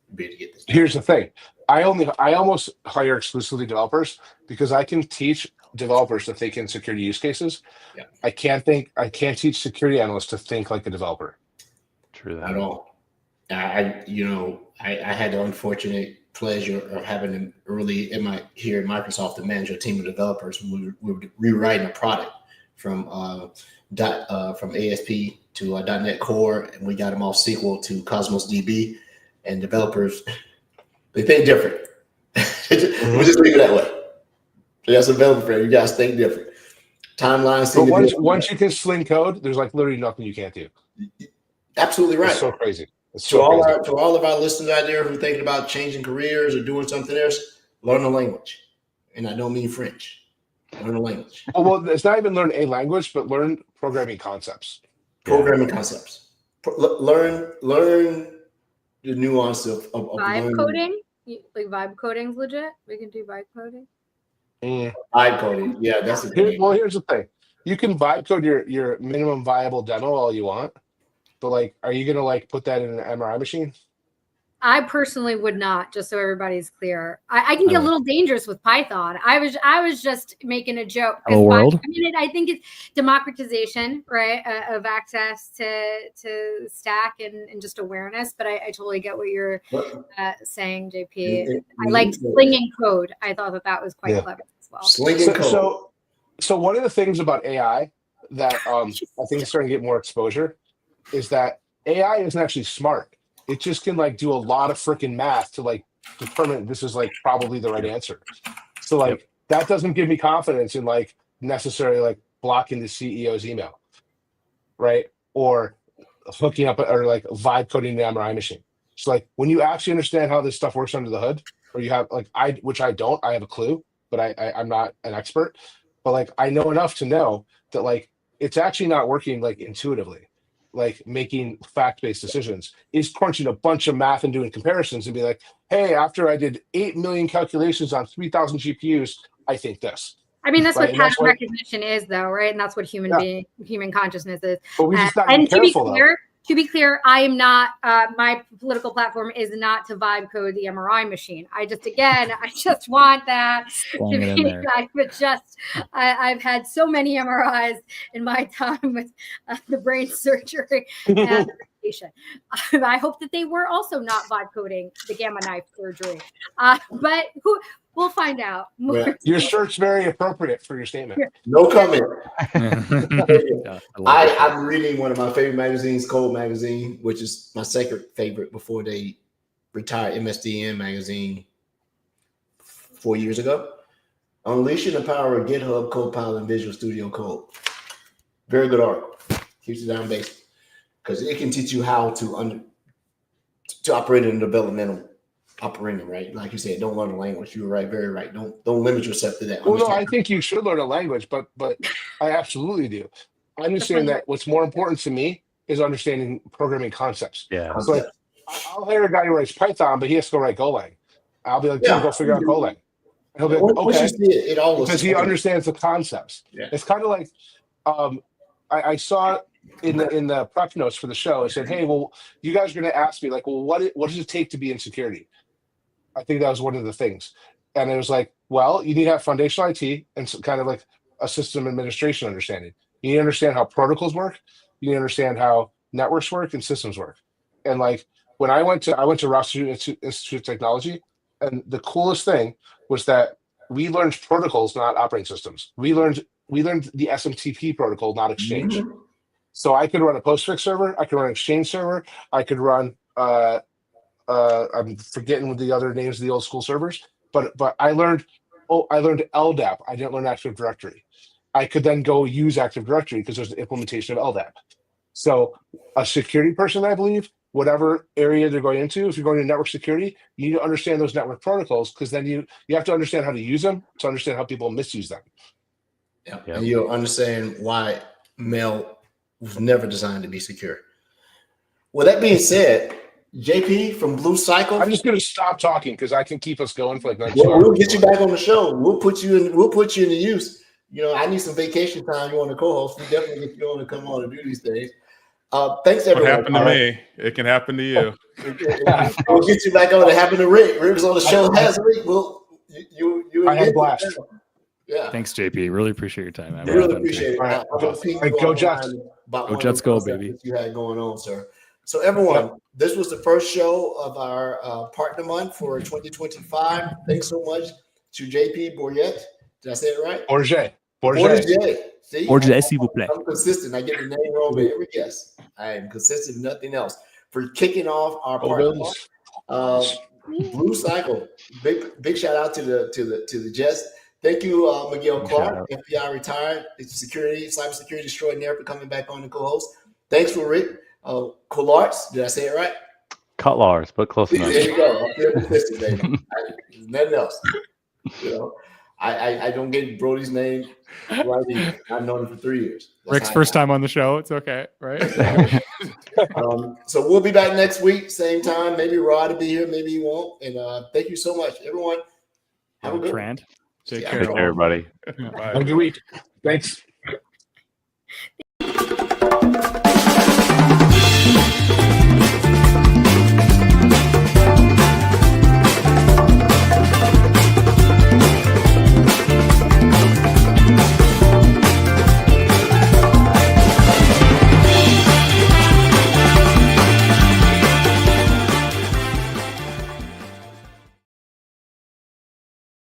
to be able to get this done. Here's the thing. I almost hire exclusively developers, because I can teach developers to think in security use cases. Yeah. I can't teach security analysts to think like a developer. True that. At all. I had the unfortunate pleasure of having them early here at Microsoft to manage a team of developers. We were rewriting a product from ASP to .NET Core, and we got them off SQL to Cosmos DB. And developers, they think different. We'll just leave it that way. So that's a developer friend. You guys think different. Timelines. But once you can sling code, there's like literally nothing you can't do. Absolutely right. It's so crazy. To all of our listeners out there who are thinking about changing careers or doing something else, learn a language. And I don't mean French. Learn a language. Well, it's not even learn a language, but learn programming concepts. Learn the nuance of vibe coding. Like vibe coding's legit. We can do vibe coding. Vibe coding. Yeah, that's a good. Well, here's the thing. You can vibe code your minimum viable demo all you want. But like, are you gonna like put that in an MRI machine? I personally would not, just so everybody's clear. I can get a little dangerous with Python. I was just making a joke. Hello world. I think it's democratization, right, of access to stack and just awareness. But I totally get what you're saying, JP. I liked slinging code. I thought that was quite clever as well. Slinging code. So one of the things about AI that I think is starting to get more exposure is that AI isn't actually smart. It just can like do a lot of freaking math to like determine this is like probably the right answer. So like that doesn't give me confidence in like necessarily like blocking the CEO's email, right? Or hooking up or like vibe coding the MRI machine. So like when you actually understand how this stuff works under the hood, or you have like I have a clue, but I'm not an expert. But like I know enough to know that like it's actually not working like intuitively. Like making fact-based decisions is crunching a bunch of math and doing comparisons and be like, hey, after I did 8 million calculations on 3,000 GPUs, I think this. I mean, that's what pattern recognition is, though, right? And that's what human consciousness is. But we just gotta be careful, to be clear, I am not, my political platform is not to vibe code the MRI machine. I just want that to be, I've had so many MRIs in my time with the brain surgery and the radiation. I hope that they were also not vibe coding the gamma knife surgery. But we'll find out. Your shirt's very appropriate for your statement. No comment. I'm reading one of my favorite magazines, Code Magazine, which is my second favorite before they retired MSDN magazine 4 years ago. Unleashing the power of GitHub, Copilot, and Visual Studio Code. Very good article. Keeps it down basic because it can teach you how to to operate in developmental operating, right? Like you said, don't learn the language. You were right, very right. Don't limit yourself to that. Well, no, I think you should learn a language, but I absolutely do. I understand that what's more important to me is understanding programming concepts. Yeah. So like, I'll hire a guy who writes Python, but he has to go write Golang. I'll be like, dude, go figure out Golang. And he'll be like, Once you okay, see it all because he understands the concepts. Yeah. It's kind of like I saw in the prep notes for the show. I said, hey, well, you guys are going to ask me like, well, what does it take to be in security? I think that was one of the things. And it was like, well, you need to have foundational IT and some kind of like a system administration understanding. You need to understand how protocols work. You need to understand how networks work and systems work. And like when I went to Ross Institute of Technology, and the coolest thing was that we learned protocols, not operating systems. We learned the SMTP protocol, not Exchange. Mm-hmm. So I could run a postfix server, I could run an Exchange server, I could run I'm forgetting the other names of the old school servers, but I learned LDAP. I didn't learn Active Directory. I could then go use Active Directory because there's an implementation of LDAP. So a security person, I believe, whatever area they're going into, if you're going to network security, you need to understand those network protocols, because then you have to understand how to use them to understand how people misuse them. Yeah. Yep. And you'll understand why mail was never designed to be secure. Well, that being said, JP from Bluecycle. I'm just going to stop talking because I can keep us going for like 9 hours. We'll get you back on the show. We'll put you in the use. You know, I need some vacation time. You want to co-host? We definitely get you on to come on and do these things. Thanks, everyone. What happened to me? It can happen to you. We'll get you back on. It happened to Rick. Rick was on the show last week. Well, you I had a blast. Yeah. Thanks, JP. Really appreciate your time. I really appreciate it. Right. Go Jets. Go Jets, go, baby. You had going on, sir. So everyone, this was the first show of our partner month for 2025. Thanks so much to JP Bourget. Did I say it right? Bourget. See, Bourget, s'il vous plaît. I'm consistent. I get the name wrong with every guess. I am consistent, nothing else. For kicking off our partner month, Bluecycle. Big shout out to the Jets. Thank you, Miguel Clark, FBI retired, cybersecurity extraordinaire, for coming back on the co-host. Thanks for Rick. Collards, did I say it right? Cutlars, but close enough. There you go. I'm feeling consistent, baby. Nothing else. You know, I don't get Brody's name right either. I've known him for 3 years. That's Rick's first time on the show. It's okay, right? So we'll be back next week, same time. Maybe Rod will be here, maybe he won't. And thank you so much, everyone. Have a good one. Take care, everybody. Have a good week. Thanks.